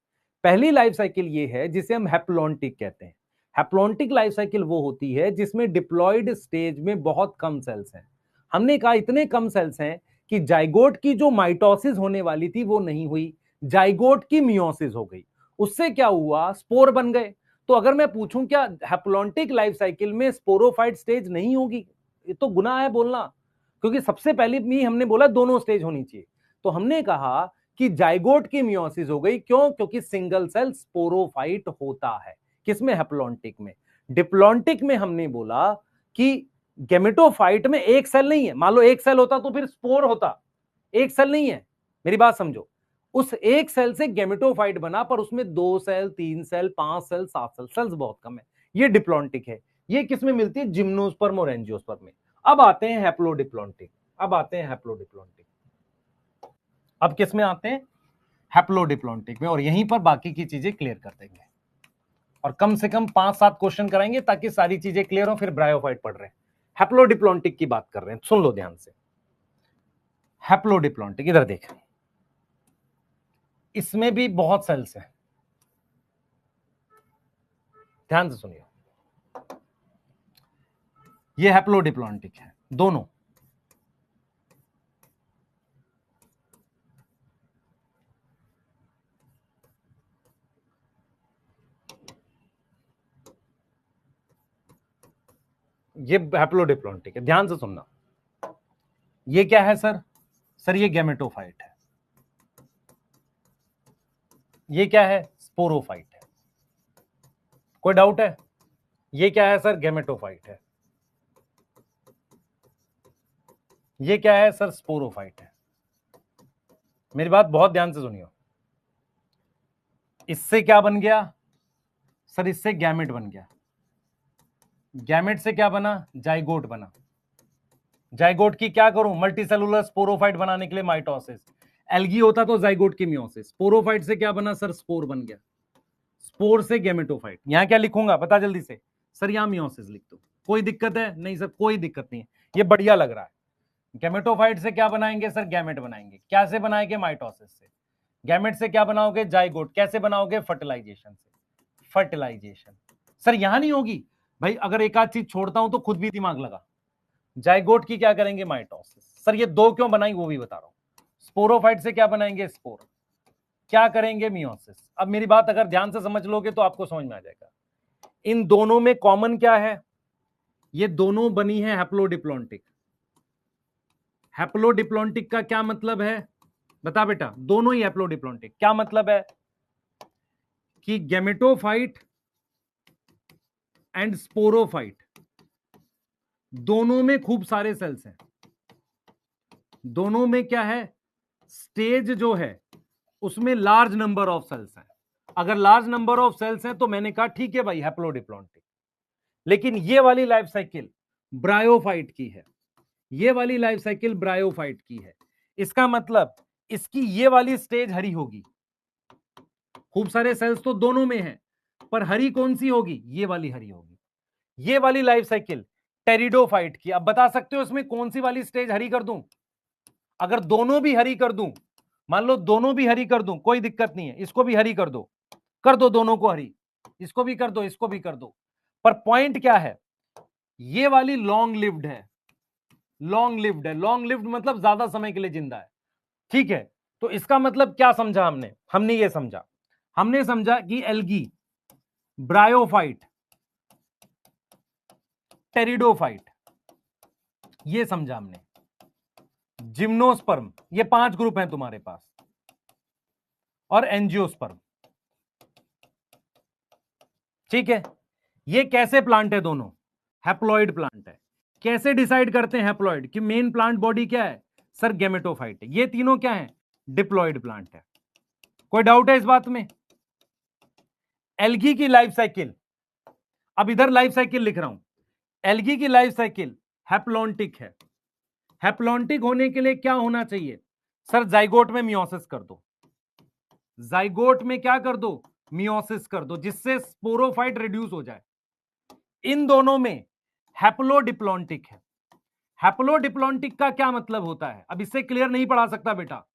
पहली लाइफ साइकिल ये है जिसे हम हैप्लॉन्टिक कहते हैं। हैप्लॉन्टिक लाइफ साइकिल वो होती है जिसमें डिप्लॉयड स्टेज में बहुत कम सेल्स हैं। हमने कहा इतने कम सेल्स हैं कि जाइगोट की जो माइटोसिस होने वाली थी वो नहीं हुई, जाइगोट की मियोसिस हो गई। उससे क्या हुआ? स्पोर बन गए। तो अगर मैं पूछूं क्या हैप्लॉन्टिक लाइफ साइकिल में स्पोरोफाइट स्टेज नहीं होगी? ये तो गुनाह है बोलना, क्योंकि सबसे पहले भी हमने बोला दोनों स्टेज होनी चाहिए। तो हमने कहा कि जाइगोट की मियोसिस हो गई, क्यों? क्योंकि सिंगल सेल स्पोरोफाइट होता है। किसमें? हैप्लॉन्टिक में। डिप्लॉन्टिक में हमने बोला कि गेमेटोफाइट में एक सेल नहीं है। मान लो एक सेल होता तो फिर स्पोर होता, एक सेल नहीं है। मेरी बात समझो, उस एक सेल से गेमेटोफाइट बना, पर उसमें 2 cell, 3 cell, 5 cell, 7 cell, cells बहुत कम है। ये डिप्लॉन्टिक है। ये किसमें मिलती है? जिम्नोस्पर्म और एंजियोस्पर्म में। अब आते हैं हैप्लोडिप्लॉन्टिक। अब आते हैं हैप्लोडिप्लॉन्टिक। अब किस में आते हैं? हैप्लोडिप्लॉन्टिक में। और यहीं पर बाकी की चीजें क्लियर कर देंगे, और कम से कम 5-7 क्वेश्चन कराएंगे ताकि सारी चीजें क्लियर हो। फिर ब्रायोफाइट पढ़ रहे हैं, हैप्लोडिप्लॉन्टिक की बात कर रहे हैं, सुन लो ध्यान से। हैप्लोडिप्लॉन्टिक, इधर देख, इसमें भी बहुत सेल्स हैं, ध्यान से सुनिए। ये हैप्लोडिप्लॉन्टिक है दोनों। ये हैप्लोडिप्लॉन्टिक है, ध्यान से सुनना। ये क्या है सर? सर ये गैमेटोफाइट है। ये क्या है? स्पोरोफाइट है। कोई डाउट है? ये क्या है सर? गैमेटोफाइट है। ये क्या है सर? स्पोरोफाइट है। मेरी बात बहुत ध्यान से सुनियो। इससे क्या बन गया सर? इससे गैमेट बन गया। गैमेट से क्या बना? जाइगोट बना। जाइगोट की क्या करूं? मल्टीसेलुलर स्पोरोफाइट बनाने के लिए माइटोसिस। एल्गी होता तो जाइगोट की मियोसिस। स्पोरोफाइट से क्या बना सर? स्पोर बन गया। स्पोर से गैमेटोफाइट। यहां क्या लिखूंगा बता जल्दी से? सर यहां मियोसिस लिख दो। कोई दिक्कत है? नहीं सर कोई दिक्कत नहीं है, ये बढ़िया लग रहा है। गैमेटोफाइट से क्या बनाएंगे सर? गैमेट बनाएंगे। कैसे बनाएंगे? माइटोसिस से। गैमेट से क्या बनाओगे? जाइगोट। कैसे बनाओगे? फर्टिलाइजेशन से। फर्टिलाइजेशन सर यहां नहीं होगी भाई, अगर एक आध चीज छोड़ता हूं तो खुद भी दिमाग लगा। जाइगोट की क्या करेंगे? माइटोसिस। सर ये दो क्यों बनाई वो भी बता रहा हूं। स्पोरोफाइट से क्या बनाएंगे? स्पोर। क्या करेंगे? मियोसिस। अब मेरी बात अगर ध्यान से समझ लोगे तो आपको समझ में आ जाएगा। इन दोनों में कॉमन क्या है? ये दोनों बनी है हैप्लोडिप्लॉन्टिक। हैप्लोडिप्लॉन्टिक का क्या मतलब है? बता बेटा, दोनों ही हैप्लोडिप्लॉन्टिक। क्या मतलब है? कि गैमेटोफाइट एंड स्पोरोफाइट दोनों में खूब सारे सेल्स हैं। दोनों में क्या है? स्टेज जो है उसमें लार्ज नंबर ऑफ सेल्स हैं। अगर लार्ज नंबर ऑफ सेल्स हैं तो मैंने कहा ठीक है भाई हैप्लोडिप्लॉन्टिक। लेकिन ये वाली लाइफ साइकिल ब्रायोफाइट की है। ये वाली लाइफ साइकिल ब्रायोफाइट की है। इसका मतलब इसकी ये वाली स्टेज हरी होगी। खूब सारे सेल्स तो दोनों में हैं, पर हरी कौन सी होगी? ये वाली हरी होगी। ये वाली लाइफ साइकिल टेरिडोफाइट की। अब बता सकते हो इसमें कौन सी वाली स्टेज हरी कर दूं? अगर दोनों भी हरी कर दूं, मान लो दोनों भी हरी कर दूं, कोई दिक्कत नहीं है। इसको भी हरी कर दो दोनों को हरी। इसको भी कर दो, इसको भी कर दो। पर पॉइंट क्या है? ये वाली लॉन्ग लिव्ड है। लॉन्ग लिव्ड है। लॉन्ग लिव्ड मतलब ज्यादा समय के लिए जिंदा है। ठीक है, तो इसका मतलब क्या समझा हमने? हमने ये समझा, हमने समझा कि एल्गी, ब्रायोफाइट, टेरिडोफाइट, ये समझा हमने। जिम्नोस्पर्म, ये 5 ग्रुप हैं तुम्हारे पास, और एंजियोस्पर्म। ठीक है, ये कैसे प्लांट है? दोनों हैप्लॉइड प्लांट है। कैसे डिसाइड करते हैं हैप्लॉइड? कि मेन प्लांट बॉडी क्या है? सर गैमेटोफाइट है। ये तीनों क्या है? डिप्लॉइड प्लांट है। कोई डाउट है इस बात में? एल्गी की लाइफ साइकिल, अब इधर लाइफ साइकिल लिख रहा हूं। एल्गी की लाइफ साइकिल हैप्लॉन्टिक है। हैप्लॉन्टिक होने के लिए क्या होना चाहिए? सर जाइगोट में मियोसिस कर दो। जाइगोट में क्या कर दो? मियोसिस कर दो, जिससे स्पोरोफाइट रिड्यूस हो जाए। इन दोनों में हैप्लोडिप्लॉन्टिक है। हैप्लोडिप्लॉन्टिक का क्या मतलब होता है? अब इससे क्लियर नहीं पढ़ा सकता बेटा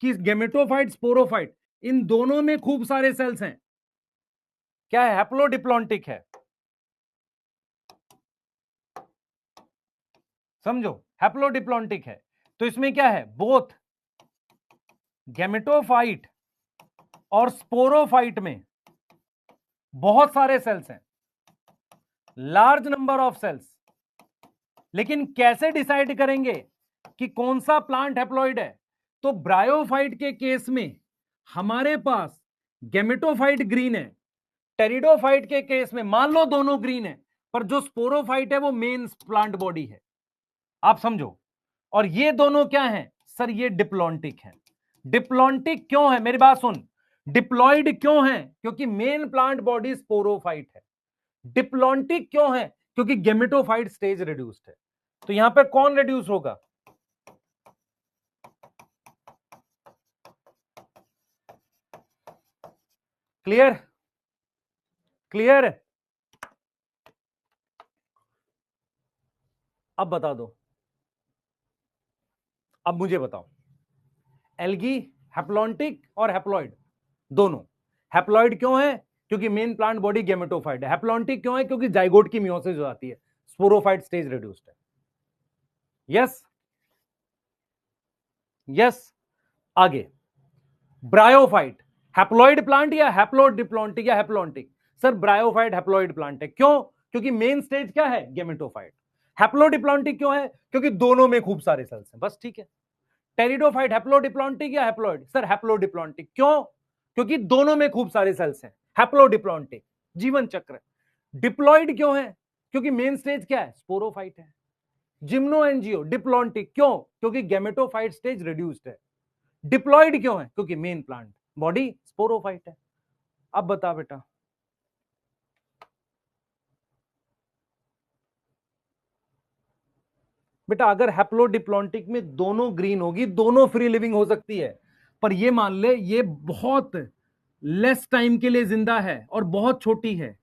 कि गेमेटोफाइट, स्पोरोफाइट, इन दोनों में खूब सारे सेल्स हैं। क्या है? हैप्लोडिप्लॉन्टिक है। समझो, हैप्लोडिप्लॉन्टिक है तो इसमें क्या है? बोथ गेमेटोफाइट और स्पोरोफाइट में बहुत सारे सेल्स हैं, लार्ज नंबर ऑफ सेल्स। लेकिन कैसे डिसाइड करेंगे कि कौन सा प्लांट हैप्लॉइड है? तो ब्रायोफाइट के केस में हमारे पास गेमेटोफाइट ग्रीन है। टेरिडोफाइट के केस में मान लो दोनों ग्रीन है, पर जो स्पोरोफाइट है वो मेन प्लांट बॉडी है। आप समझो। और ये दोनों क्या हैं? सर ये डिप्लॉन्टिक है। डिप्लॉन्टिक क्यों है? मेरी बात सुन। डिप्लॉइड क्यों है? क्योंकि मेन प्लांट बॉडी स्पोरोफाइट है। डिप्लॉन्टिक क्यों है? क्योंकि गेमेटोफाइट स्टेज रिड्यूस्ड है। तो यहां पे कौन रिड्यूस होगा? क्लियर? क्लियर? अब बता दो, अब मुझे बताओ। एल्गी हैप्लॉन्टिक और हैप्लॉइड दोनों। हैप्लॉइड क्यों है? क्योंकि मेन प्लांट बॉडी गेमेटोफाइट है। हैप्लॉन्टिक क्यों है? क्योंकि जाइगोट की मियोसिस हो जाती है, स्पोरोफाइट स्टेज रिड्यूस्ड है। Yes, yes. आगे ब्रायोफाइट हैप्लॉइड प्लांट या हैप्लोडिप्लॉन्टिक या haplontic? Sir bryophyte haploid plant है। क्यों? क्योंकि मेन स्टेज क्या है? गेमेटोफाइट। हैप्लोडिप्लॉन्टिक क्यों है? क्योंकि दोनों में खूब सारे सेल्स हैं। बस ठीक है। टेरिडोफाइट हैप्लोडिप्लॉन्टिक या हैप्लॉइड? Sir haplodiplontic. क्यों? क्योंकि दोनों में खूब सारे सेल्स हैं। हैप्लोडिप्लॉन्टिक जीवन चक्र। डिप्लॉइड क्यों है? क्योंकि मेन स्टेज क्या है? स्पोरोफाइट है। जिम्नो एंजियो डिप्लॉन्टिक क्यों? क्योंकि गेमेटोफाइट स्टेज रिड्यूस्ड है। डिप्लॉइड क्यों है? क्योंकि मेन प्लांट बॉडी स्पोरोफाइट है। अब बता बेटा, बेटा अगर हैप्लोडिप्लॉन्टिक में दोनों ग्रीन होगी, दोनों फ्री लिविंग हो सकती है, पर ये मान ले ये बहुत लेस टाइम के लिए जिंदा है और बहुत छोटी है,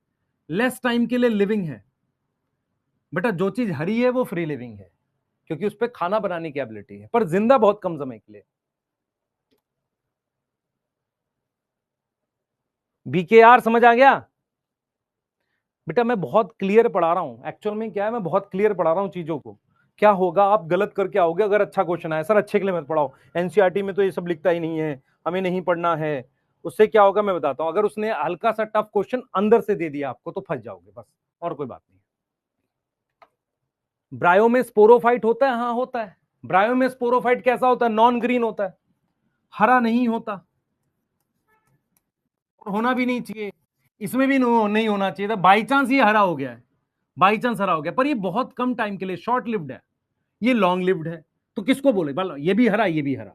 लेस टाइम के लिए लिविंग है। बेटा जो चीज हरी है वो फ्री लिविंग है, क्योंकि उस पर खाना बनाने की एबिलिटी है, पर जिंदा बहुत कम समय के लिए। बीकेआर समझ आ गया बेटा? मैं बहुत क्लियर पढ़ा रहा हूं, एक्चुअल में क्या है, मैं बहुत क्लियर पढ़ा रहा हूं चीजों को। क्या होगा, आप गलत करके आओगे अगर अच्छा क्वेश्चन आया, सर अच्छे के लिए मत पढ़ाओ, एनसीईआरटी में तो ये सब लिखता ही नहीं है, हमें नहीं पढ़ना है। उससे क्या होगा मैं बताता हूं, अगर उसने हल्का सा टफ क्वेश्चन अंदर से दे दिया आपको तो फंस जाओगे बस, और कोई बात नहीं। ब्रायो में स्पोरोफाइट होता है? हाँ होता है। ब्रायो में स्पोरोफाइट कैसा होता है? नॉन ग्रीन होता है, हरा नहीं होता, और होना भी नहीं चाहिए। इसमें भी नहीं होना चाहिए था, बाई चांस ये हरा हो गया है, बाई चांस हरा हो गया, पर ये बहुत कम टाइम के लिए, शॉर्ट लिव्ड है, ये लॉन्ग लिव्ड है। तो किसको बोले, ये भी हरा ये भी हरा,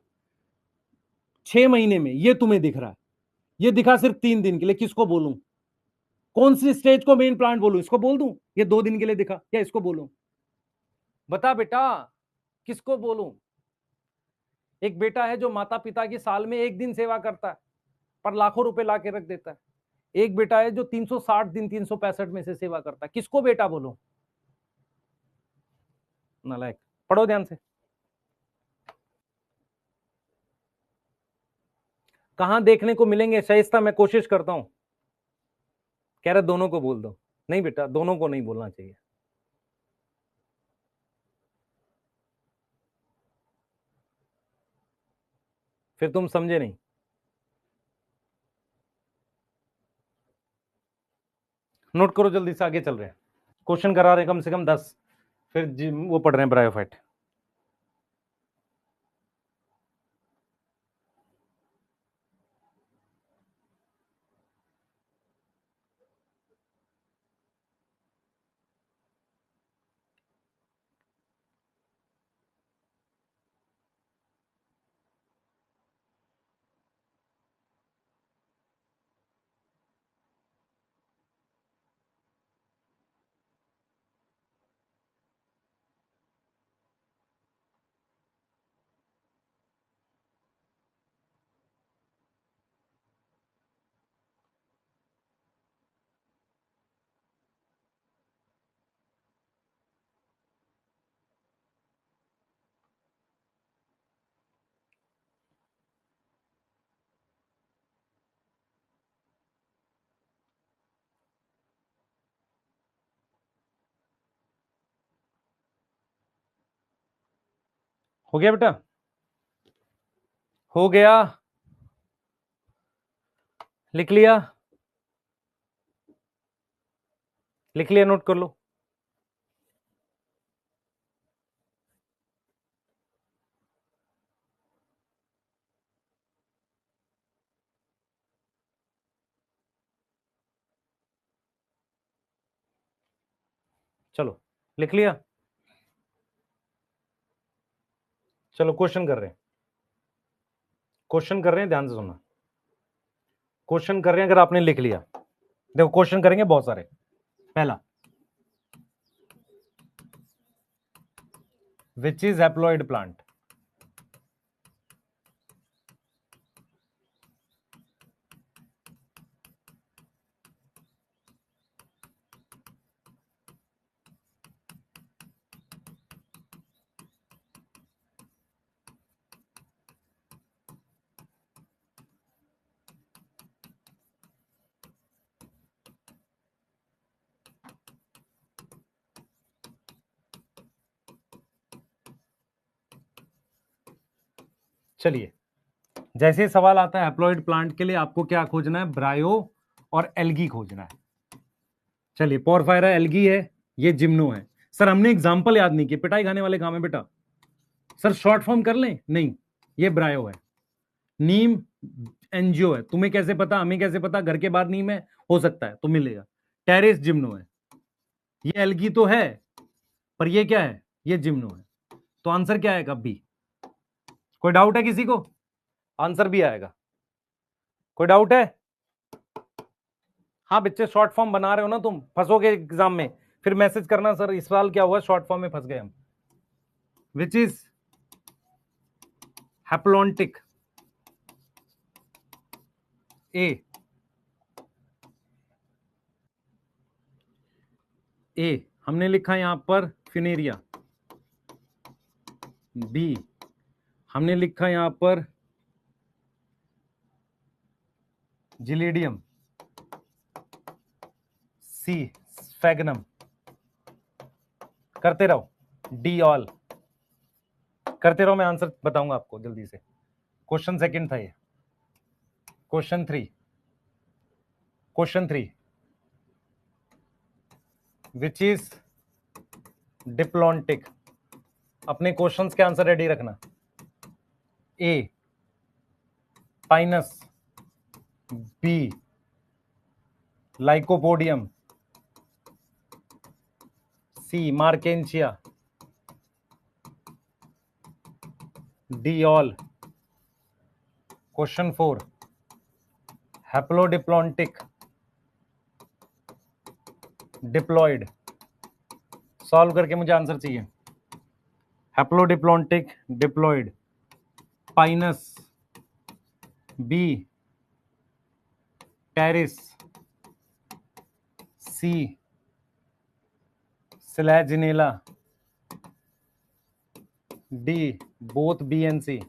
6 महीने में ये तुम्हें दिख रहा है, ये दिखा सिर्फ 3 दिन के लिए, किसको बोलूं? कौन सी स्टेज को मेन प्लांट बोलूं? इसको बोल दूं ये 2 दिन के लिए दिखा, या इसको बोलूं? बता बेटा, किसको बोलूं? एक बेटा है जो माता पिता की साल में 1 दिन सेवा करता है पर लाखों रुपए ला के रख देता है। एक बेटा है जो 360 दिन 365 में से सेवा करता है, किसको बेटा बोलूं? नालायक। पढ़ो ध्यान से। कहां देखने को मिलेंगे शाइस्ता? मैं कोशिश करता हूं। कह रहे दोनों को बोल दो। नहीं बेटा, दोनों को नहीं बोलना चाहिए। फिर तुम समझे नहीं। नोट करो, जल्दी से आगे चल रहे हैं। क्वेश्चन करा रहे कम से कम 10, फिर वो पढ़ रहे हैं ब्रायोफाइट। हो गया बेटा? हो गया? लिख लिया? लिख लिया? नोट कर लो। चलो लिख लिया? चलो क्वेश्चन कर रहे हैं, क्वेश्चन कर रहे हैं, ध्यान से सुनना। क्वेश्चन कर रहे हैं, अगर आपने लिख लिया, देखो क्वेश्चन करेंगे बहुत सारे। पहला, विच इज हैप्लॉइड प्लांट? चलिए, जैसे ही सवाल आता है हैप्लॉइड प्लांट के लिए, आपको क्या खोजना है? ब्रायो और एल्गी खोजना है। चलिए, पोरफायरा एल्गी है, ये जिम्नो है। सर हमने एग्जांपल याद नहीं किए, पिटाई खाने वाले काम है बेटा। सर शॉर्ट फॉर्म कर लें? नहीं, ये ब्रायो है। नीम एनजीओ है, तुम्हें कैसे पता, हमें कैसे पता? घर के बाद नीम है, हो सकता है तो मिलेगा। टेरेस जिम्नो है, ये एल्गी तो है, पर ये क्या है? ये जिम्नो है। तो आंसर क्या आएगा? बी। कोई डाउट है किसी को? आंसर भी आएगा। कोई डाउट है? हाँ बच्चे, शॉर्ट फॉर्म बना रहे हो ना तुम, फंसोगे एग्जाम में, फिर मैसेज करना सर इस साल क्या हुआ, शॉर्ट फॉर्म में फंस गए हम। विच इज हैप्लॉन्टिक? ए, ए हमने लिखा यहां पर फिनेरिया, बी हमने लिखा यहां पर जिलीडियम, सी स्फेगनम, करते रहो, डी ऑल, करते रहो, मैं आंसर बताऊंगा आपको जल्दी से। क्वेश्चन सेकंड था ये। Question three which is diplontic. अपने क्वेश्चंस के आंसर रेडी रखना। A pinus, B lycopodium, C marchantia, D all. Question 4 haplodiplontic, diploid. Solve करके मुझे आंसर चाहिए। Haplodiplontic, diploid, pinus, B pteris, C selaginella, D both B and C.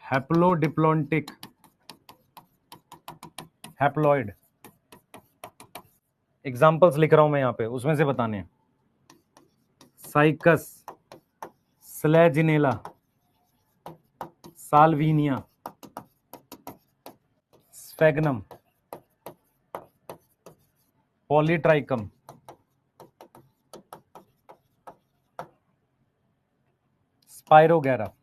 Haplodiplontic, haploid. Examples लिख रहा हूं मैं यहां पे, उसमें से बताने हैं। Cycas, selaginella, salvinia, sphagnum, polytrichum, spirogyra.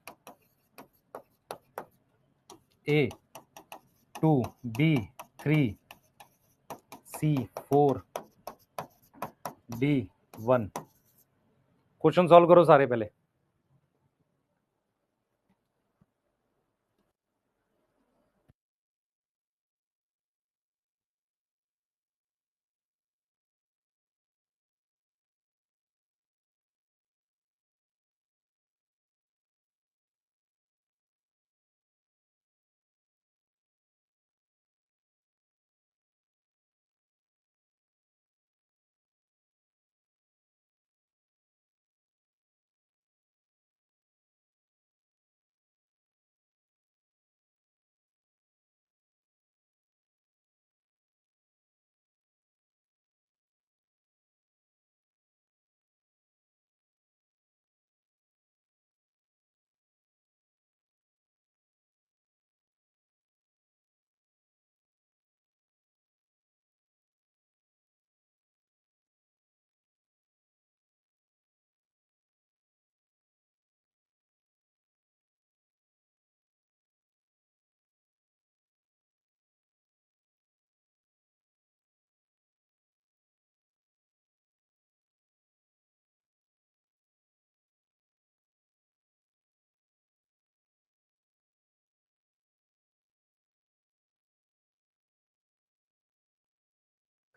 A 2, B 3, C 4, D 1। Question solve करो सारे पहले।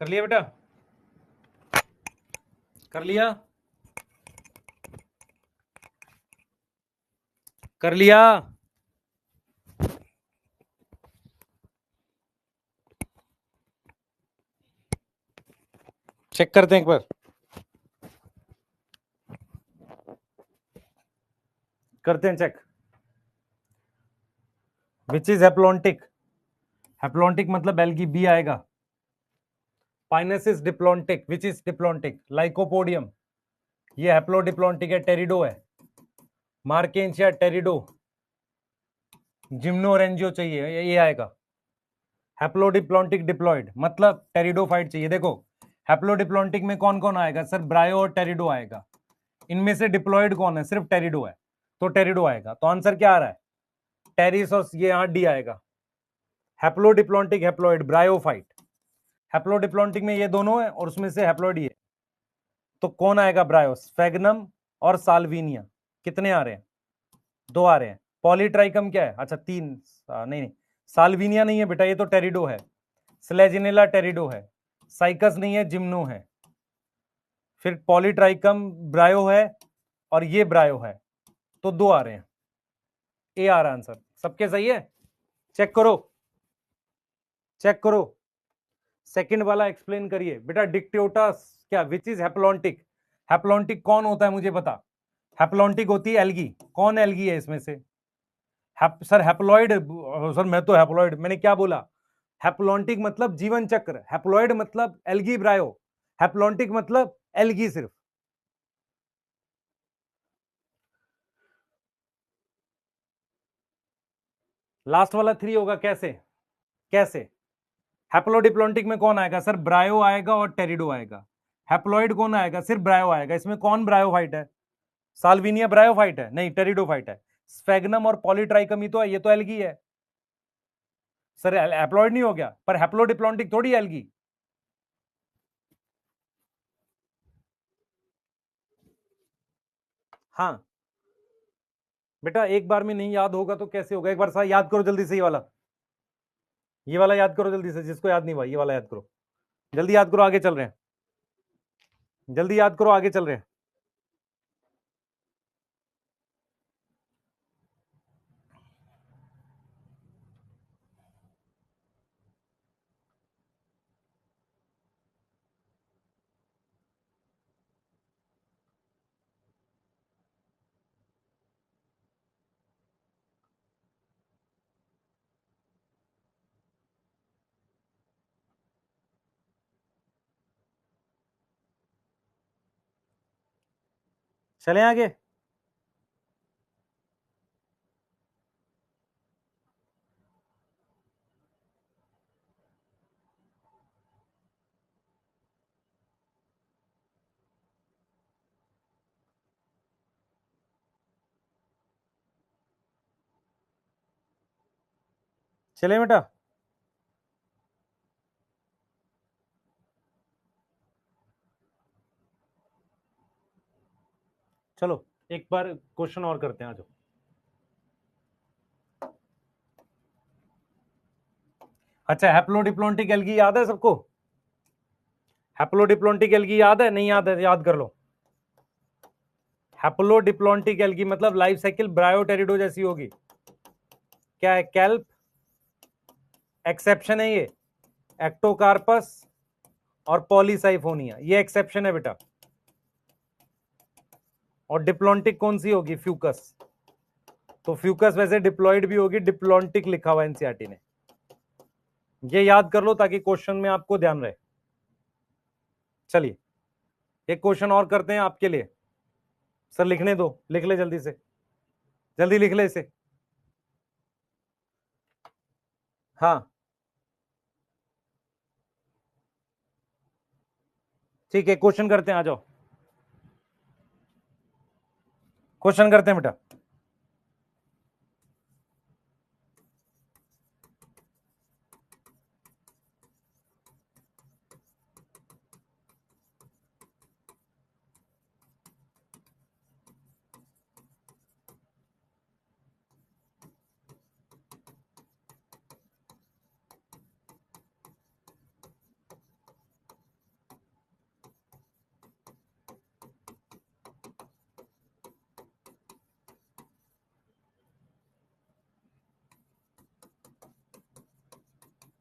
कर लिया बेटा, कर लिया, कर लिया। चेक करते हैं एक बार, करते हैं check. Which is haplontic, haplontic मतलब एल की बी आएगा। Pinus is diplontic, which is diplontic, Lycopodium, ये हैप्लोडिप्लॉन्टिक है, टेरिडो है। मार्केंशिया, टेरिडो, जिम्नोरेंजियो चाहिए, ये आएगा। हैप्लोडिप्लॉन्टिक डिप्लॉयड मतलब टेरिडोफाइट चाहिए। देखो हैप्लोडिप्लॉन्टिक में कौन कौन आएगा सर, ब्रायो और टेरिडो आएगा। इनमें से डिप्लॉयड कौन है, सिर्फ टेरिडो है, तो टेरिडो आएगा। तो आंसर क्या आ रहा है, टेरिस, और ये यहां डी आएगा। Haplodiplontic, haploid, bryophyte. हैप्लोडिप्लॉन्टिक में ये दोनों है और उसमें से हैप्लॉयड ये, तो कौन आएगा, ब्रायो, स्फेगनम और साल्विनिया। कितने आ रहे हैं, 2 आ रहे हैं। पॉलीट्राइकम क्या है, अच्छा 3, नहीं साल्विनिया नहीं है बेटा, ये तो टेरिडो है। स्लेजिनेला टेरिडो है, साइकस नहीं है, जिम्नो है। फिर पॉलीट्राइकम ब्रायो है और ये ब्रायो है, तो 2 आ रहे हैं। ए आ रहा आंसर। सबके सही है, चेक करो, चेक करो। सेकंड वाला एक्सप्लेन करिए बेटा। डिक्टियोटस क्या, विच इज हैप्लॉन्टिक? हैप्लॉन्टिक कौन होता है मुझे बता। हैप्लॉन्टिक होती है एल्गी। कौन एल्गी है इसमें से? Sir haploid. सर मैं तो हैप्लॉइड, मैंने क्या बोला? हैप्लॉन्टिक मतलब जीवन चक्र, हैप्लॉइड मतलब एल्गी ब्रायो, हैप्लॉन्टिक मतलब एल्गी सिर्फ। लास्ट वाला 3 होगा कैसे? कैसे? हैप्लोडिप्लॉन्टिक में कौन आएगा सर? ब्रायो आएगा और टेरिडो आएगा। हैप्लॉइड कौन आएगा? सिर्फ ब्रायो आएगा। इसमें कौन ब्रायोफाइट है? साल्विनिया ब्रायोफाइट है? नहीं, टेरिडोफाइट है। स्फेगनम और पॉलीट्राइकमी तो है, ये तो एल्गी है। सर हैप्लॉइड नहीं हो गया, पर हैप्लोडिप्लॉन्टिक थोड़ी एल्गी। हाँ बेटा, एक बार में नहीं याद होगा तो कैसे होगा? एक बार साथ याद करो जल्दी से ये वाला याद करो जल्दी से, जिसको याद नहीं हुआ ये वाला याद करो। जल्दी याद करो, आगे चल रहे हैं। जल्दी याद करो, आगे चल रहे हैं। चलें आगे। चले बेटा। चलो एक बार क्वेश्चन और करते हैं, आ जाओ। अच्छा, हैप्लोडिप्लॉन्टिक एल्गी याद है सबको? हैप्लोडिप्लॉन्टिक एल्गी याद है? नहीं याद है? याद कर लो। हैप्लोडिप्लॉन्टिक एल्गी मतलब लाइफ साइकिल ब्रायोटेरिडो जैसी होगी। क्या है? कैल्प। एक्सेप्शन है ये, एक्टोकार्पस और पॉलीसाइफोनिया, ये एक्सेप्शन है बेटा। और डिप्लॉन्टिक कौन सी होगी? फ्यूकस। तो फ्यूकस वैसे डिप्लॉइड भी होगी, डिप्लॉन्टिक लिखा हुआ एनसीईआरटी ने। ये याद कर लो ताकि क्वेश्चन में आपको ध्यान रहे। चलिए एक क्वेश्चन और करते हैं आपके लिए। सर लिखने दो, लिख ले जल्दी से, जल्दी लिख ले इसे। हाँ ठीक है, क्वेश्चन करते हैं, आ जाओ। क्वेश्चन करते हैं बेटा।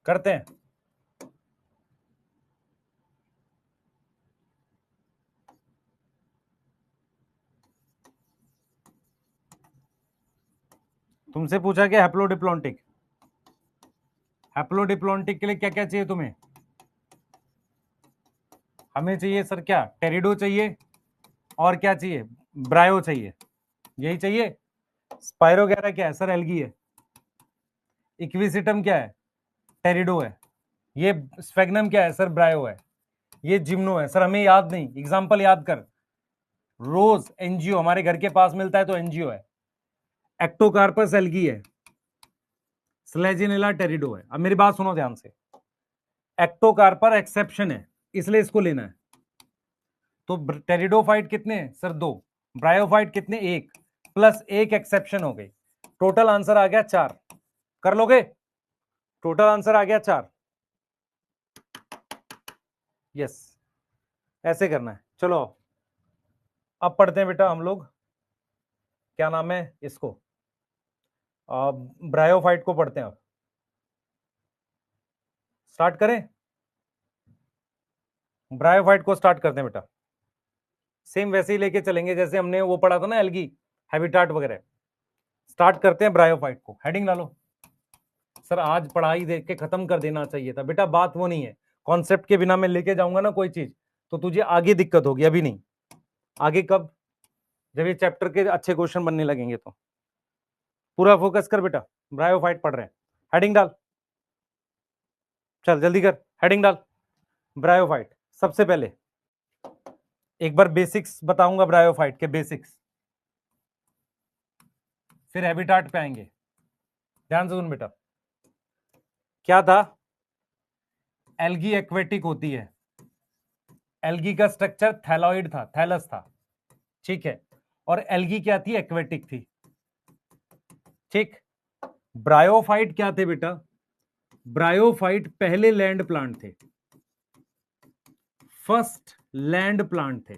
करते हैं। तुमसे पूछा कि हैप्लोडिप्लॉन्टिक, हैप्लोडिप्लॉन्टिक के लिए क्या क्या चाहिए तुम्हें? हमें चाहिए सर क्या? टेरिडो चाहिए, और क्या चाहिए? ब्रायो चाहिए, यही चाहिए। स्पाइरोगैरा क्या है सर? एल्गी है। इक्विसिटम क्या है? टेरिडो है। ये स्फेगनम क्या है सर? ब्रायो है। ये जिम्नो है सर, हमें याद नहीं, एग्जाम्पल याद कर। रोज एनजीओ हमारे घर के पास मिलता है तो एनजीओ है। एक्टोकार्पस एल्गी है। स्लेजिनेला टेरिडो है। अब मेरी बात सुनो ध्यान से। एक्टोकार्पर एक्सेप्शन है, इसलिए इसको लेना है। तो टेरिडोफाइट कितने हैं सर? 2। ब्रायोफाइट कितने? 1, प्लस 1 एक्सेप्शन हो गई। टोटल आंसर आ गया 4। कर लोगे? टोटल आंसर आ गया 4। यस, ऐसे करना है। चलो अब पढ़ते हैं बेटा हम लोग, क्या नाम है इसको, ब्रायोफाइट को पढ़ते हैं। अब स्टार्ट करें। ब्रायोफाइट को स्टार्ट करते हैं बेटा, सेम वैसे ही लेके चलेंगे जैसे हमने वो पढ़ा था ना एल्गी हैबिटाट वगैरह। स्टार्ट करते हैं ब्रायोफाइट को, हेडिंग डालो। सर आज पढ़ाई देख के खत्म कर देना चाहिए था बेटा, बात वो नहीं है, कॉन्सेप्ट के बिना मैं लेके जाऊंगा ना कोई चीज तो तुझे आगे दिक्कत होगी, अभी नहीं। आगे कब? जब ये चैप्टर के अच्छे क्वेश्चन बनने लगेंगे तो। पूरा फोकस कर बेटा, ब्रायोफाइट पढ़ रहे हैं, हेडिंग डाल, चल जल्दी कर, हेडिंग डाल। ब्रायोफाइट, सबसे पहले एक बार बेसिक्स बताऊंगा ब्रायोफाइट के बेसिक्स, फिर हैबिटाट पे आएंगे। ध्यान से सुन बेटा, क्या था? एल्गी एक्वेटिक होती है, एल्गी का स्ट्रक्चर थैलॉइड था, थैलस था, ठीक है, और एल्गी क्या थी? एक्वेटिक थी, ठीक। ब्रायोफाइट क्या थे बेटा? ब्रायोफाइट पहले लैंड प्लांट थे, फर्स्ट लैंड प्लांट थे,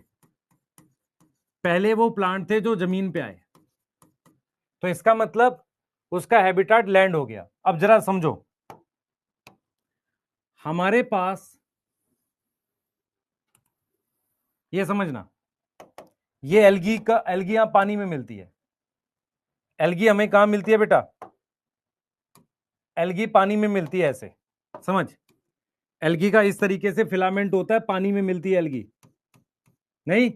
पहले वो प्लांट थे जो जमीन पे आए, तो इसका मतलब उसका हैबिटाट लैंड हो गया। अब जरा समझो, हमारे पास ये समझना, ये एल्गी का, एल्गी यहां पानी में मिलती है, एल्गी हमें कहां मिलती है बेटा? एल्गी पानी में मिलती है, ऐसे समझ, एल्गी का इस तरीके से फिलामेंट होता है, पानी में मिलती है एल्गी। नहीं,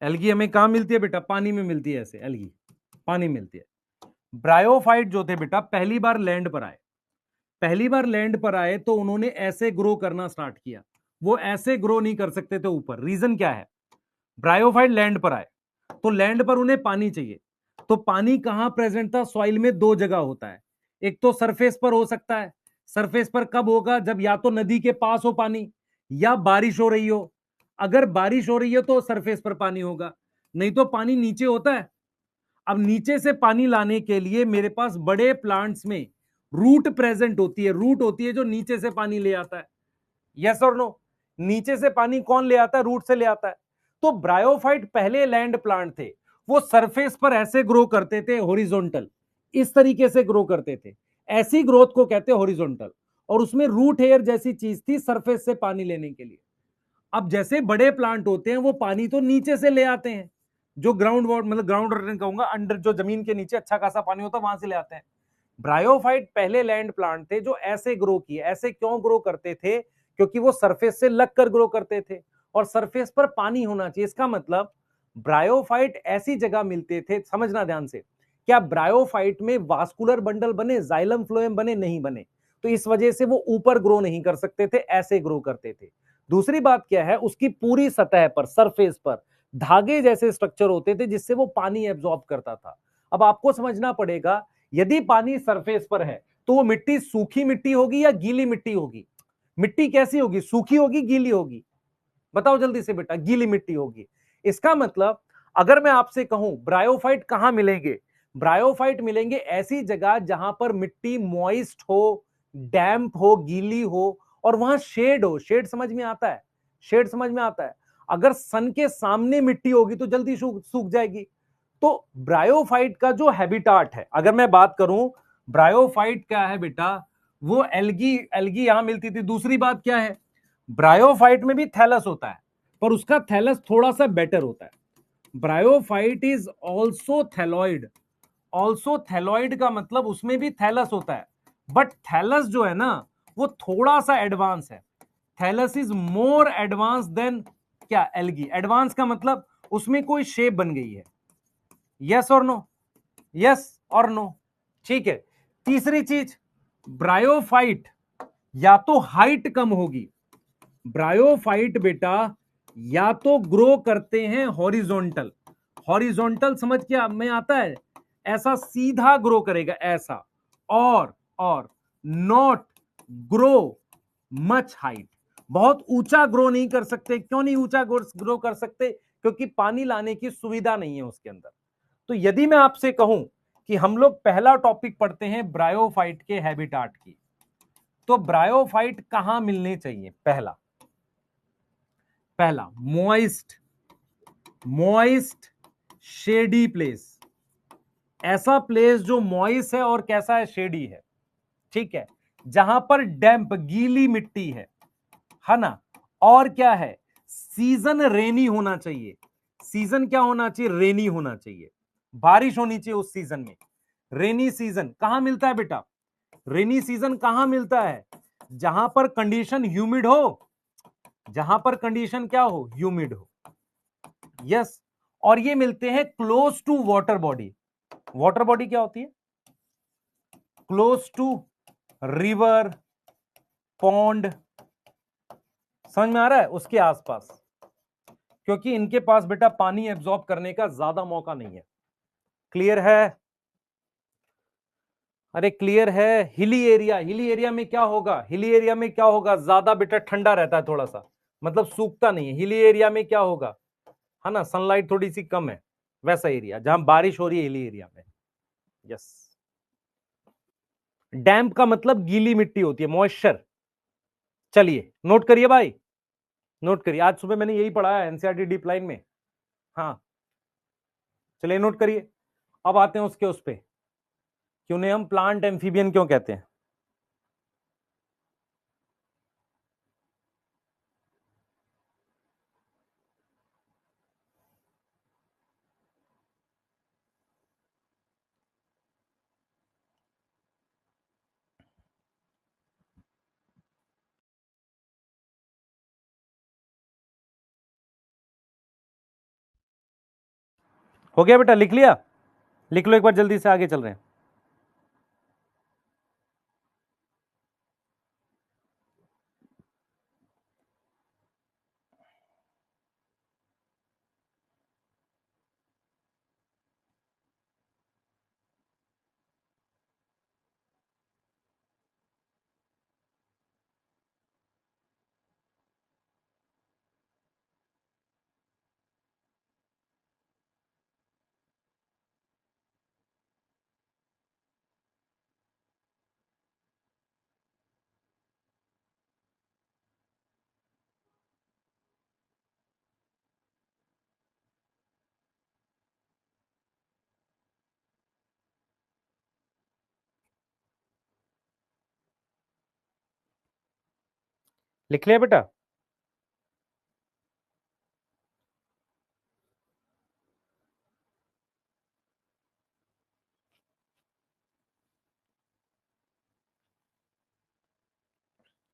एल्गी हमें कहां मिलती है बेटा? पानी में मिलती है, ऐसे एल्गी पानी मिलती है। ब्रायोफाइट जो थे बेटा पहली बार लैंड पर आए, पहली बार लैंड पर आए तो उन्होंने ऐसे ग्रो करना स्टार्ट किया, वो ऐसे ग्रो नहीं कर सकते थे ऊपर। रीजन क्या है? ब्रायोफाइट लैंड पर आए तो लैंड पर उन्हें पानी चाहिए, तो पानी कहां प्रेजेंट था? सॉइल में दो जगह होता है, एक तो सरफेस पर हो सकता है, सरफेस पर कब होगा? जब या तो नदी के पास हो पानी या बारिश हो रही हो। अगर बारिश हो रही है तो सरफेस पर पानी होगा, नहीं तो पानी नीचे होता है। अब नीचे से पानी लाने के लिए मेरे पास बड़े प्लांट्स में रूट प्रेजेंट होती है, रूट होती है जो नीचे से पानी ले आता है। यस और नो? नीचे से पानी कौन ले आता है? रूट से ले आता है। तो ब्रायोफाइट पहले लैंड प्लांट थे, वो सरफेस पर ऐसे ग्रो करते थे, हॉरिजॉन्टल, इस तरीके से ग्रो करते थे, ऐसी ग्रोथ को कहते हैं हॉरिजॉन्टल, और उसमें रूट हेयर जैसी चीज थी सरफेस से पानी लेने के लिए। अब जैसे बड़े प्लांट होते हैं वो पानी तो नीचे से ले आते हैं, जो ग्राउंड वाटर, मतलब ग्राउंड वाटर कहूंगा, अंडर जो जमीन के नीचे अच्छा खासा पानी होता है वहां से ले आते हैं। ब्रायोफाइट पहले लैंड प्लांट थे जो ऐसे ग्रो किए। ऐसे क्यों ग्रो करते थे? क्योंकि वो सरफेस से लगकर ग्रो करते थे और सरफेस पर पानी होना चाहिए। इसका मतलब ब्रायोफाइट ऐसी जगह मिलते थे, समझना ध्यान से, क्या ब्रायोफाइट में वास्कुलर बंडल बने, जाइलम फ्लोएम बने? नहीं बने, तो इस वजह से वो ऊपर ग्रो नहीं कर सकते थे, ऐसे ग्रो करते थे। दूसरी बात क्या है, उसकी पूरी सतह पर, सरफेस पर धागे जैसे स्ट्रक्चर होते थे जिससे वो पानी एब्जॉर्ब करता था। अब आपको समझना पड़ेगा, यदि पानी सरफेस पर है तो वो मिट्टी सूखी मिट्टी होगी या गीली मिट्टी होगी? मिट्टी कैसी होगी? सूखी होगी, गीली होगी? बताओ जल्दी से बेटा, गीली मिट्टी होगी। इसका मतलब अगर मैं आपसे कहूं ब्रायोफाइट कहां मिलेंगे, ब्रायोफाइट मिलेंगे ऐसी जगह जहां पर मिट्टी मॉइस्ट हो, डैम्प हो, गीली हो, और वहां शेड हो। शेड समझ में आता है? शेड समझ में आता है? अगर सन के सामने मिट्टी होगी तो जल्दी सूख जाएगी। तो ब्रायोफाइट का जो हैबिटाट है, अगर मैं बात करूं ब्रायोफाइट क्या है बेटा, वो एल्गी, एल्गी यहां मिलती थी। दूसरी बात क्या है, ब्रायोफाइट में भी थैलस होता है, पर उसका थैलस थोड़ा सा बेटर होता है। Bryophyte is also thalloid, also thalloid का मतलब उसमें भी थैलस होता है, बट थैलस जो है ना वो थोड़ा सा एडवांस है। Thallus is more advance than क्या? एल्गी। एडवांस का मतलब उसमें कोई शेप बन गई है। यस और नो? यस और नो? ठीक है। तीसरी चीज, ब्रायोफाइट या तो हाइट कम होगी, ब्रायोफाइट बेटा या तो ग्रो करते हैं हॉरिजॉन्टल, हॉरिजॉन्टल समझ क्या में आता है? ऐसा सीधा ग्रो करेगा ऐसा, और नॉट ग्रो मच हाइट, बहुत ऊंचा ग्रो नहीं कर सकते। क्यों नहीं ऊंचा ग्रो कर सकते? क्योंकि पानी लाने की सुविधा नहीं है उसके अंदर। तो यदि मैं आपसे कहूं कि हम लोग पहला टॉपिक पढ़ते हैं ब्रायोफाइट के हैबिटाट की, तो ब्रायोफाइट कहां मिलने चाहिए? पहला पहला मॉइस्ट, मॉइस्ट शेडी प्लेस, ऐसा प्लेस जो मॉइस्ट है और कैसा है? शेडी है, ठीक है, जहां पर डैम्प, गीली मिट्टी है ना, और क्या है? सीजन रेनी होना चाहिए। सीजन क्या होना चाहिए? रेनी होना चाहिए, बारिश होनी चाहिए उस सीजन में। रेनी सीजन कहां मिलता है बेटा? रेनी सीजन कहां मिलता है? जहां पर कंडीशन ह्यूमिड हो, जहां पर कंडीशन क्या हो? ह्यूमिड हो। यस, और ये मिलते हैं close to water body. Water body क्या होती है? क्लोज टू रिवर, पॉन्ड, समझ में आ रहा है? उसके आसपास, क्योंकि इनके पास बेटा पानी एब्जॉर्ब करने का ज्यादा मौका नहीं है। क्लियर है? अरे क्लियर है। हिली एरिया, हिली एरिया में क्या होगा? हिली एरिया में क्या होगा? ज्यादा बेटा ठंडा रहता है थोड़ा सा, मतलब सूखता नहीं है। हिली एरिया में क्या होगा? है ना, सनलाइट थोड़ी सी कम है, वैसा एरिया जहां बारिश हो रही है हिली एरिया में। यस। डैम्प का मतलब गीली मिट्टी होती है, मॉइस्चर। चलिए नोट करिए भाई, नोट करिए, आज सुबह मैंने यही पढ़ा है एनसीईआरटी डीप लाइन में। हाँ, चलिए नोट करिए। अब आते हैं उसके उस पे कि उन्हें हम प्लांट एम्फीबियन क्यों कहते हैं। हो गया बेटा? लिख लिया? लिख लो एक बार, जल्दी से आगे चल रहे हैं। लिख लिया बेटा?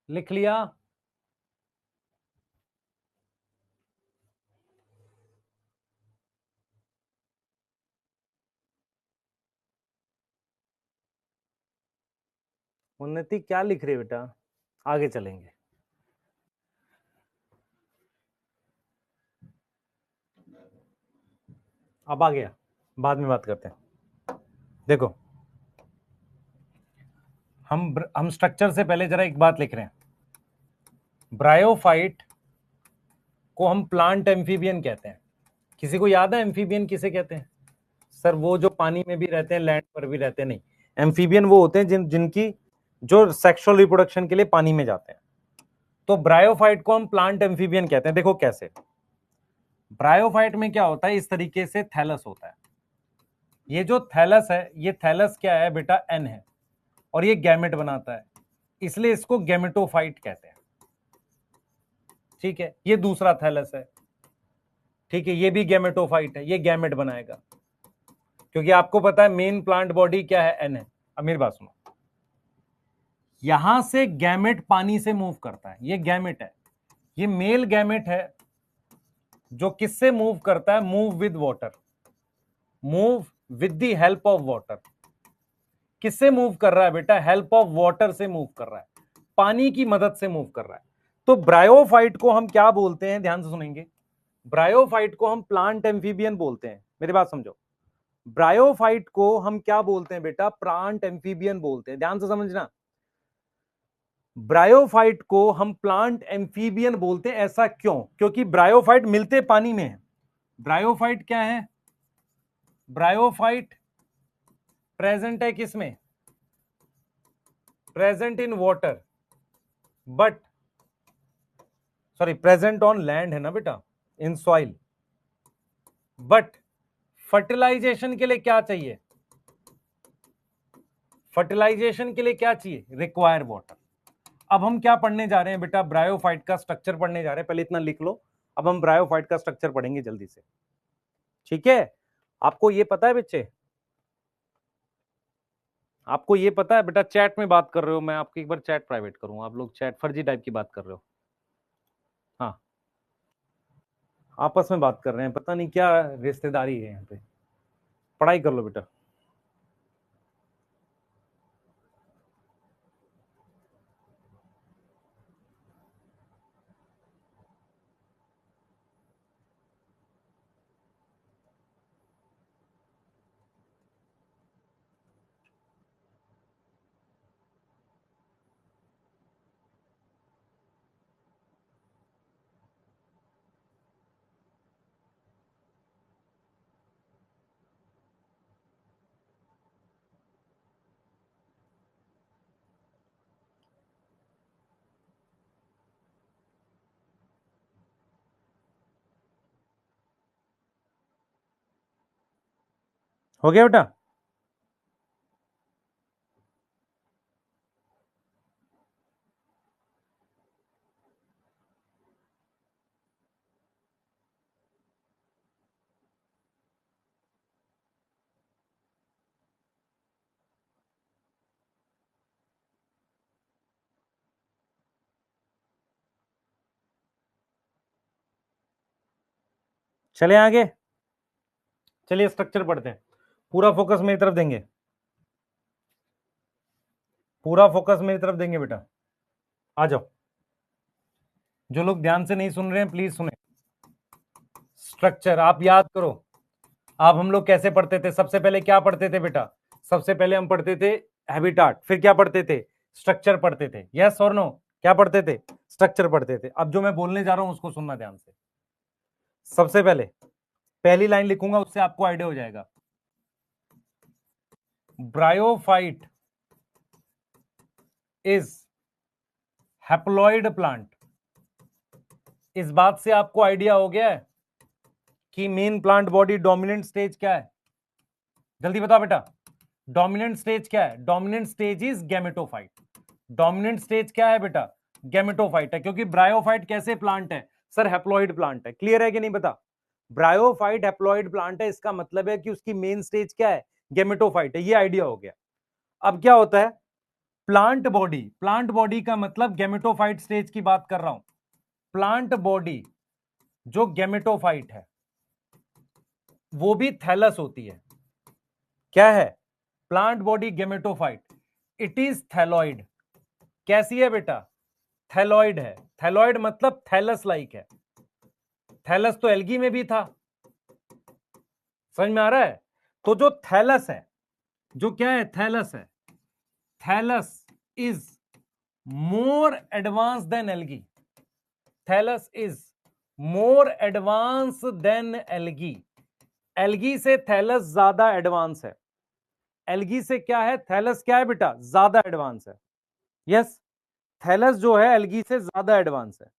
लिख लिया? उन्नति क्या लिख रहे बेटा? आगे चलेंगे। अब आ गया, बाद में बात करते हैं। देखो, हम स्ट्रक्चर से पहले जरा एक बात लिख रहे हैं। ब्रायोफाइट को हम प्लांट एम्फीबियन कहते हैं। किसी को याद है एम्फीबियन किसे कहते हैं? सर वो जो पानी में भी रहते हैं, लैंड पर भी रहते हैं? नहीं, एम्फीबियन वो होते हैं जिनकी जो सेक्सुअल रिप्रोडक्शन के लिए पानी में जाते हैं। तो ब्रायोफाइट को हम प्लांट एम्फीबियन कहते हैं। देखो कैसे। ब्रायोफाइट में क्या होता है? इस तरीके से थैलस होता है। ये जो थैलस है, ये थैलस क्या है बेटा? एन है, और ये गैमेट बनाता है, इसलिए इसको गैमेटोफाइट कहते हैं। ठीक है, ये दूसरा थैलस है। ठीक है, ये भी गैमेटोफाइट है, ये गैमेट बनाएगा, क्योंकि आपको पता है मेन प्लांट बॉडी क्या है? एन है। अब मेरी बात सुनो, यहां से गैमेट पानी से मूव करता है, ये गैमेट है, ये मेल गैमेट है जो किससे मूव करता है? Move with water, move with the help of water. किससे मूव कर रहा है बेटा? हेल्प ऑफ वाटर से मूव कर रहा है, पानी की मदद से मूव कर रहा है। तो ब्रायोफाइट को हम क्या बोलते हैं? ध्यान से सुनेंगे। ब्रायोफाइट को हम प्लांट एम्फीबियन बोलते हैं। मेरी बात समझो, ब्रायोफाइट को हम क्या बोलते हैं बेटा? प्लांट एम्फीबियन बोलते हैं। ध्यान से समझना, ब्रायोफाइट को हम प्लांट एम्फीबियन बोलते हैं। ऐसा क्यों? क्योंकि ब्रायोफाइट मिलते पानी में है। ब्रायोफाइट क्या है? ब्रायोफाइट प्रेजेंट है किसमें? Present in water, but sorry, present on land है ना बेटा, इन सॉइल। बट फर्टिलाइजेशन के लिए क्या चाहिए? फर्टिलाइजेशन के लिए क्या चाहिए? Require water. अब हम क्या पढ़ने जा रहे हैं बेटा? ब्रायोफाइट का स्ट्रक्चर पढ़ने जा रहे हैं। पहले इतना लिख लो, अब हम ब्रायोफाइट का स्ट्रक्चर पढ़ेंगे जल्दी से, ठीक है। आपको ये पता है बच्चे, आपको ये पता है बेटा, चैट में बात कर रहे हो, मैं आपकी एक बार चैट प्राइवेट करूँ, आप लोग चैट फर्जी टाइप की बात कर रहे हो। हाँ, आपस में बात कर रहे हैं, पता नहीं क्या रिश्तेदारी है यहाँ पे। पढ़ाई कर लो बेटा। हो गया बेटा? चले आगे, चलिए स्ट्रक्चर पढ़ते हैं। पूरा फोकस मेरी तरफ देंगे, पूरा फोकस मेरी तरफ देंगे बेटा। आ जाओ, जो लोग ध्यान से नहीं सुन रहे हैं प्लीज सुने। स्ट्रक्चर आप याद करो, आप हम लोग कैसे पढ़ते थे? सबसे पहले क्या पढ़ते थे बेटा? सबसे पहले हम पढ़ते थे हैबिटाट, फिर क्या पढ़ते थे? स्ट्रक्चर पढ़ते थे। यस और नो? क्या पढ़ते थे? स्ट्रक्चर पढ़ते थे। अब जो मैं बोलने जा रहा हूं उसको सुनना ध्यान से। सबसे पहले पहली लाइन लिखूंगा, उससे आपको आइडिया हो जाएगा। Bryophyte is haploid plant. इस बात से आपको आइडिया हो गया है कि main plant body dominant stage क्या है? जल्दी बताओ बेटा, डोमिनेंट स्टेज क्या है? Dominant stage is gametophyte. Dominant stage क्या है बेटा? गैमेटोफाइट है, क्योंकि ब्रायोफाइट कैसे प्लांट है सर? हैप्लॉइड प्लांट है। क्लियर है कि नहीं? बता, ब्रायोफाइट हैप्लॉइड प्लांट है, इसका मतलब है कि उसकी मेन स्टेज क्या है? गैमेटोफाइट है। ये आइडिया हो गया। अब क्या होता है? प्लांट बॉडी, प्लांट बॉडी का मतलब गैमेटोफाइट स्टेज की बात कर रहा हूं। प्लांट बॉडी जो गैमेटोफाइट है वो भी थैलस होती है। क्या है? Plant body gametophyte, it is thalloid. कैसी है बेटा? थैलॉइड है। थैलॉइड मतलब थैलस लाइक है। थैलस तो एल्गी में भी था, समझ में आ रहा है? तो जो थैलस है, जो क्या है? थैलस है। Thallus is more advance than algae. Thallus is more advance than algae. Algae से थैलस ज्यादा एडवांस है। एल्गी से क्या है? थैलस क्या है बेटा? ज्यादा एडवांस है। यस, थैलस जो है एल्गी से ज्यादा एडवांस है।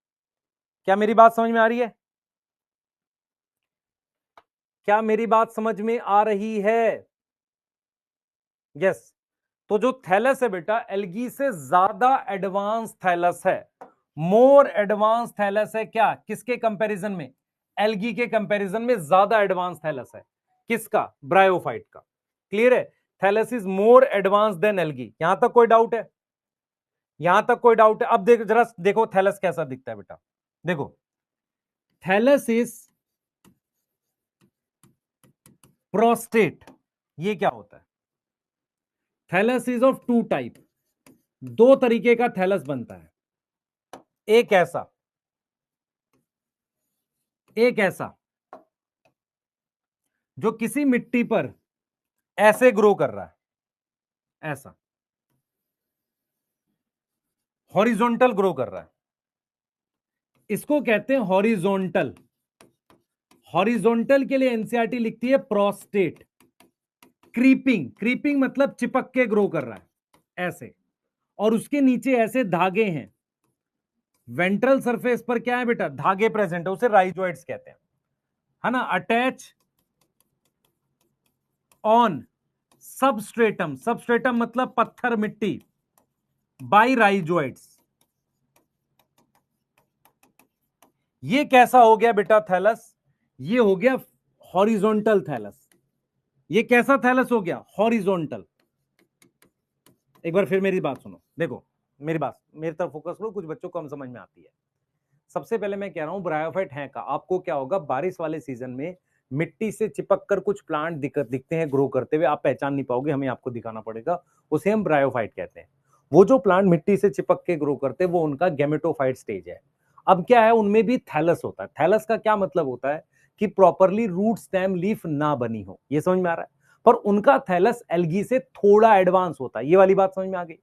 क्या मेरी बात समझ में आ रही है? क्या मेरी बात समझ में आ रही है? यस। तो जो थैलस है बेटा, एल्गी से ज्यादा एडवांस थैलस है। मोर एडवांस थैलस है। क्या? किसके कंपैरिजन में? एल्गी के कंपैरिजन में ज्यादा एडवांस थैलस है। किसका? ब्रायोफाइट का। क्लियर है? Thallus is more advance than algae. यहां तक कोई डाउट है? यहां तक कोई डाउट है? अब देखो, जरा देखो थैलस कैसा दिखता है बेटा। देखो, थैलस इज प्रोस्टेट। ये क्या होता है? Thallus is of two type. दो तरीके का थैलस बनता है। एक ऐसा, एक ऐसा जो किसी मिट्टी पर ऐसे ग्रो कर रहा है, ऐसा हॉरिजॉन्टल ग्रो कर रहा है, इसको कहते हैं हॉरिजॉन्टल। हॉरिजॉन्टल के लिए एनसीईआरटी लिखती है प्रोस्टेट। क्रीपिंग, क्रीपिंग मतलब चिपक के ग्रो कर रहा है ऐसे, और उसके नीचे ऐसे धागे हैं। वेंट्रल सरफेस पर क्या है बेटा? धागे प्रेजेंट है, उसे राइजोइड्स कहते हैं, है ना? अटैच ऑन सबस्ट्रेटम, सबस्ट्रेटम मतलब पत्थर मिट्टी, बाई राइजोइड्स। ये कैसा हो गया बेटा थैलस? ये हो गया हॉरिजॉन्टल थैलस। ये कैसा थैलस हो गया? हॉरिजॉन्टल। एक बार फिर मेरी बात सुनो, देखो मेरी बात, मेरी तरफ फोकस करो, कुछ बच्चों को कम समझ में आती है। सबसे पहले मैं कह रहा हूं ब्रायोफाइट है का, आपको क्या होगा, बारिश वाले सीजन में मिट्टी से चिपक कर कुछ प्लांट दिखते हैं ग्रो करते हुए, आप पहचान नहीं पाओगे, हमें आपको दिखाना पड़ेगा, उसे हम ब्रायोफाइट कहते हैं। वो जो प्लांट मिट्टी से चिपक के ग्रो करते हैं वो उनका गेमेटोफाइट स्टेज है। अब क्या है, उनमें भी थैलस होता है। थैलस का क्या मतलब होता है कि प्रॉपरली रूट स्टेम लीफ ना बनी हो, ये समझ में आ रहा है। पर उनका थैलस एल्गी से थोड़ा एडवांस होता है, ये वाली बात समझ में आ गई।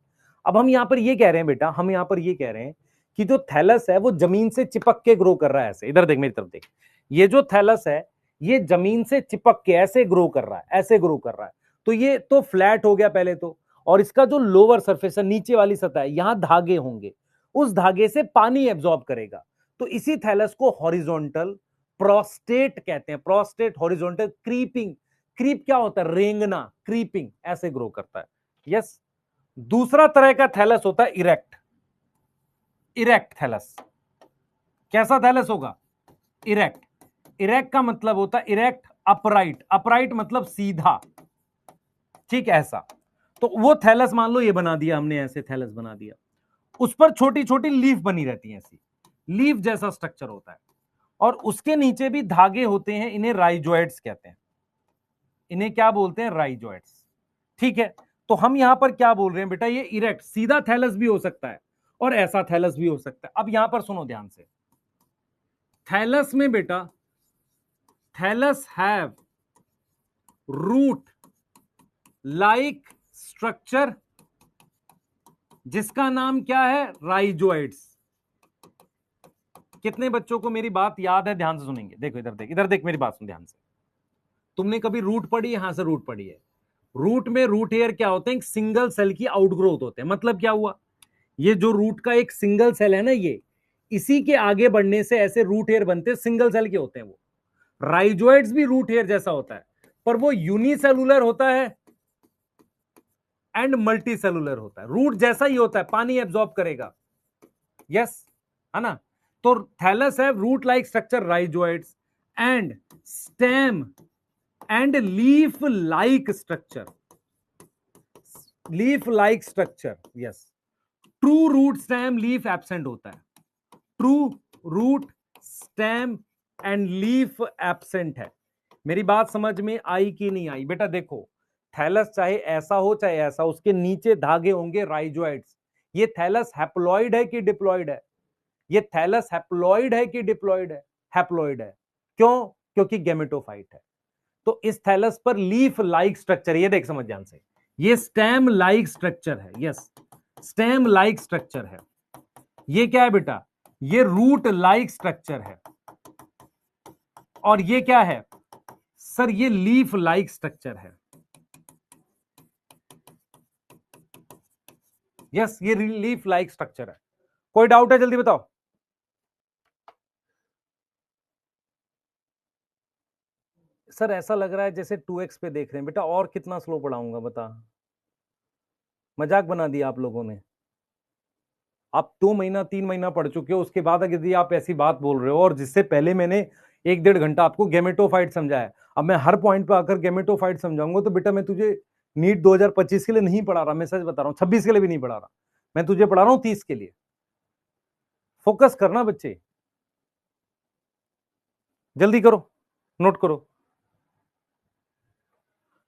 अब हम यहां पर ये कह रहे हैं बेटा, हम यहां पर ये कह रहे हैं कि जो थैलस है वो जमीन से चिपक के ग्रो कर रहा है ऐसे, इधर देख मेरी तरफ देख, ये जो थैलस है ये जमीन से चिपक के ऐसे ग्रो कर रहा है, ऐसे ग्रो कर रहा है। तो ये तो फ्लैट हो गया पहले तो, और इसका जो लोअर सरफेस है, नीचे वाली सतह है, यहां धागे होंगे, उस धागे से पानी एब्जॉर्ब करेगा। तो इसी थैलस को हॉरिजॉन्टल प्रोस्टेट कहते हैं। प्रोस्टेट, हॉरिजॉन्टल, क्रीपिंग, क्रीप क्या होता है, रेंगना, क्रीपिंग, ऐसे ग्रो करता है। यस। दूसरा तरह का थैलस होता है इरेक्ट। इरेक्ट थैलस, कैसा थैलस होगा? इरेक्ट। इरेक्ट का मतलब होता है इरेक्ट, अपराइट, अपराइट मतलब सीधा, ठीक ऐसा। तो वो थैलस मान लो ये बना दिया हमने, ऐसे थैलस बना दिया, उस पर छोटी छोटी लीफ बनी रहती है, ऐसी लीफ जैसा स्ट्रक्चर होता है, और उसके नीचे भी धागे होते हैं, इन्हें राइजोइड्स कहते हैं। इन्हें क्या बोलते हैं? राइजोइड्स। ठीक है। तो हम यहां पर क्या बोल रहे हैं बेटा, ये इरेक्ट सीधा थैलस भी हो सकता है और ऐसा थैलस भी हो सकता है। अब यहां पर सुनो ध्यान से, थैलस में बेटा, thallus have root like structure, जिसका नाम क्या है? राइजोइड्स। कितने बच्चों को मेरी बात याद है? ध्यान से सुनेंगे, देखो इधर देख, इधर देख, मेरी बात सुन ध्यान से। तुमने कभी रूट पढ़ी है? यहां से रूट पढ़ी है। रूट में रूट हेयर क्या होते हैं? एक सिंगल सेल की आउटग्रोथ होते हैं। मतलब क्या हुआ, ये जो रूट का एक सिंगल सेल है ना, ये इसी के आगे बढ़ने से ऐसे रूट हेयर बनते हैं, सिंगल सेल के होते हैं वो। राइजोइड्स भी रूट हेयर जैसा होता है, पर वो यूनिसेलुलर होता है एंड मल्टी सेलुलर होता है। रूट जैसा ही होता है, पानी एब्जॉर्ब करेगा। यस, है ना। तो थैलस है root like structure, rhizoids, and stem and leaf like structure, leaf like structure. Yes. True root stem leaf absent होता है, true root stem and leaf absent है। मेरी बात समझ में आई कि नहीं आई? बेटा देखो, थैलस चाहे ऐसा हो चाहे ऐसा, उसके नीचे धागे होंगे राइजोइड्स। ये थैलस हैप्लॉइड है कि डिप्लॉइड है? ये थैलस हैप्लॉइड है कि डिप्लॉइड है? हैप्लॉइड है। क्यों? क्योंकि गेमेटोफाइट है। तो इस थैलस पर लीफ लाइक स्ट्रक्चर, ये देख समझ ध्यान से, ये स्टेम लाइक स्ट्रक्चर है। यस, स्टेम लाइक स्ट्रक्चर है। ये क्या है बेटा? ये रूट लाइक स्ट्रक्चर है। और ये क्या है सर? ये लीफ लाइक स्ट्रक्चर है। यस, ये लीफ लाइक स्ट्रक्चर है। कोई डाउट है? जल्दी बताओ। सर ऐसा लग रहा है जैसे 2x पे देख रहे हैं। बेटा और कितना स्लो पढ़ाऊंगा बता? मजाक बना दिया आप लोगों ने। आप 2 महीना 3 महीना पढ़ चुके हो, उसके बाद अगर यदि आप ऐसी बात बोल रहे हो, और जिससे पहले मैंने 1-1.5 घंटा आपको गेमेटोफाइट समझाया, अब मैं हर पॉइंट पे आकर गेमेटोफाइट समझाऊंगा, तो बेटा मैं तुझे नीट 2025 के लिए नहीं पढ़ा रहा, मैं सच बता रहा हूँ, 26 के लिए भी नहीं पढ़ा रहा, मैं तुझे पढ़ा रहा हूँ 30 के लिए। फोकस करना बच्चे, जल्दी करो, नोट करो।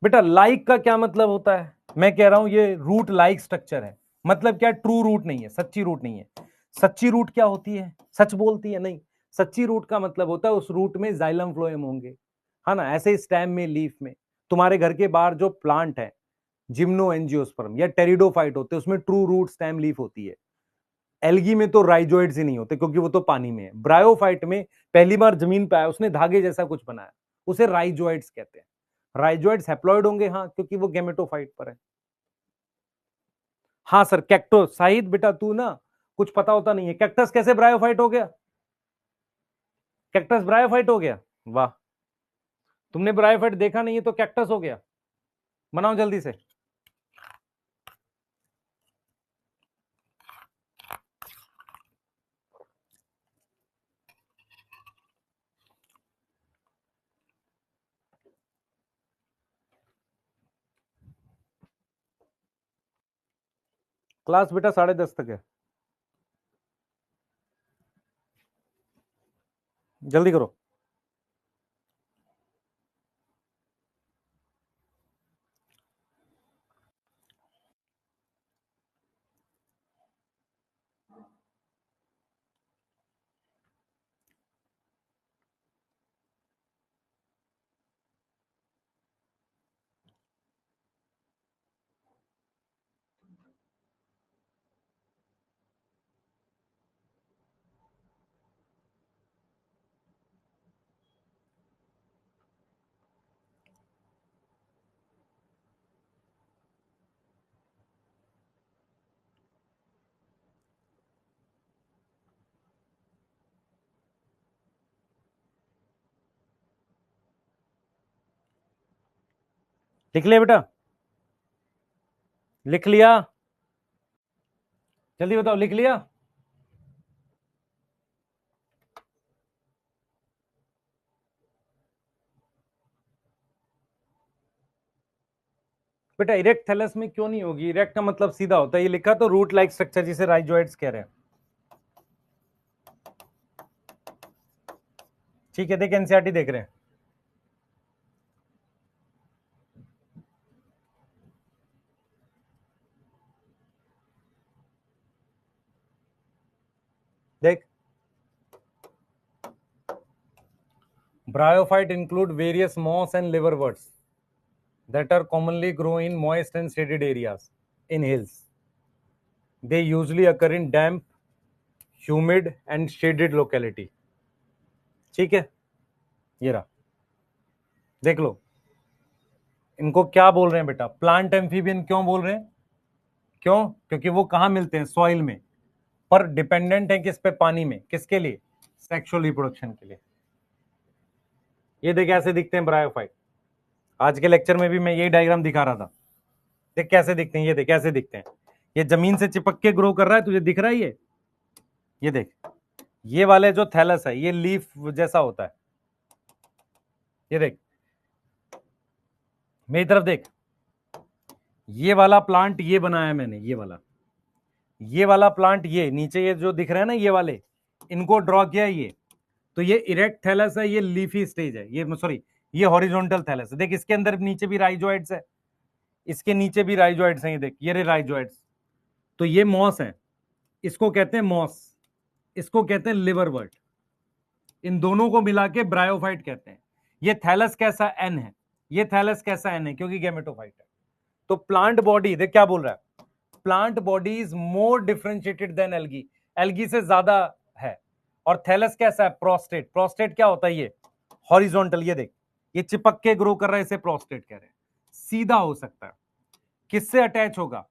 बेटा लाइक का क्या मतलब होता है? मैं कह रहा हूं ये रूट लाइक स्ट्रक्चर है। मतलब क्या? ट्रू रूट नहीं है, सच्ची रूट नहीं है। सच्ची रूट क्या होती है? सच बोलती है? नहीं। सच्ची रूट का मतलब होता है उस रूट में जाइलम फ्लोएम होंगे, है ना। ऐसे स्टेम में, लीफ में, तुम्हारे घर के बाहर जो प्लांट है जिम्नो एंजियोस्पर्म या टेरिडोफाइट होते हैं, उसमें ट्रू रूट स्टेम लीफ होती है। एल्गी में तो राइजोइड्स ही नहीं होते, क्योंकि वो तो पानी में है। ब्रायोफाइट में पहली बार जमीन पे आया, उसने धागे जैसा कुछ बनाया, उसे राइजोइड्स कहते हैं। राइजोइड्स हैप्लॉइड होंगे, हाँ, क्योंकि वो गेमेटोफाइट पर है। हाँ सर, कैक्टस। शाहिद बेटा तू ना कुछ पता होता नहीं है, कैक्टस कैसे ब्रायोफाइट हो गया? कैक्टस ब्रायोफाइट हो गया? वाह, तुमने ब्रायोफाइट देखा नहीं है तो कैक्टस हो गया। बनाओ जल्दी से। क्लास बेटा 10:30 तक है, जल्दी करो। लिख लिया बेटा, लिख लिया, जल्दी बताओ, लिख लिया। बेटा इरेक्ट थैलस में क्यों नहीं होगी? इरेक्ट का मतलब सीधा होता है, ये लिखा तो रूट लाइक स्ट्रक्चर जिसे राइजोइड्स कह रहे हैं। ठीक है, देख एनसीईआरटी देख रहे हैं। देख, bryophyte include various moss and liverworts that are commonly grow in moist and shaded areas in hills. They usually occur in damp, humid and shaded locality. ठीक है, ये रहा, देख लो। इनको क्या बोल रहे हैं बेटा? प्लांट एम्फीबियन क्यों बोल रहे हैं? क्यों? क्योंकि वो कहां मिलते हैं? सॉइल में, पर डिपेंडेंट है किस पे? पानी में। किसके लिए? सेक्सुअल रिप्रोडक्शन के लिए। ये देख कैसे दिखते हैं ब्रायोफाइट। आज के लेक्चर में भी मैं यही डायग्राम दिखा रहा था। देख कैसे दिखते हैं, ये देख कैसे दिखते हैं। ये जमीन से चिपक के ग्रो कर रहा है, तुझे दिख रहा है ये देख, ये वाले जो थैलस है ये लीफ जैसा होता है। ये देख, मेरी तरफ देख, ये वाला प्लांट ये बनाया मैंने, ये वाला प्लांट, ये नीचे ये जो दिख रहा है ना, ये वाले, इनको ड्रॉ किया है ये। तो ये इरेक्ट थैलस है, ये लीफी स्टेज है, ये सॉरी ये हॉरिजॉन्टल थैलस है। देख इसके अंदर नीचे भी राइजोइड्स है, इसके नीचे भी राइजोइड्स हैं, ये देख ये रे राइजोइड्स। तो ये मॉस है, इसको कहते हैं मॉस, इसको कहते हैं लिवरवर्ट। इन दोनों को मिला के ब्रायोफाइट कहते हैं। ये थैलस कैसा? एन है। ये थैलस कैसा? एन है, क्योंकि गैमेटोफाइट है। तो प्लांट बॉडी देख क्या बोल रहा है, plant body is more differentiated than algae, algae से ज्यादा है। और थैलस कैसा है? प्रोस्टेट। प्रोस्टेट क्या होता है? ये हॉरिजॉन्टल, ये देख ये चिपक के ग्रो कर रहा है, इसे प्रोस्टेट कह रहे हैं। सीधा हो सकता है, किससे अटैच होगा?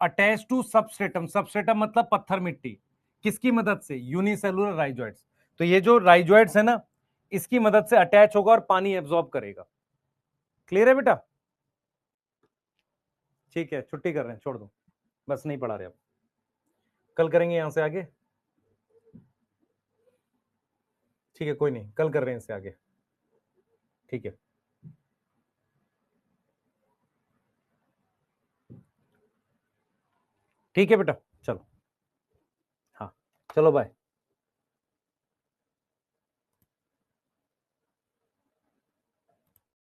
Attach to substratum. सबस्ट्रेटम मतलब पत्थर मिट्टी। किसकी मदद से? Unicellular rhizoids. तो ये जो राइजोइड्स है ना, इसकी मदद से अटैच होगा और पानी एब्जॉर्ब करेगा। क्लियर है बेटा? ठीक है, छुट्टी कर रहे हैं, छोड़ दो, बस नहीं पढ़ा रहे अब, कल करेंगे यहां से आगे। ठीक है, कोई नहीं, कल कर रहे हैं इससे आगे। ठीक है, ठीक है बेटा, चलो, हाँ चलो बाय।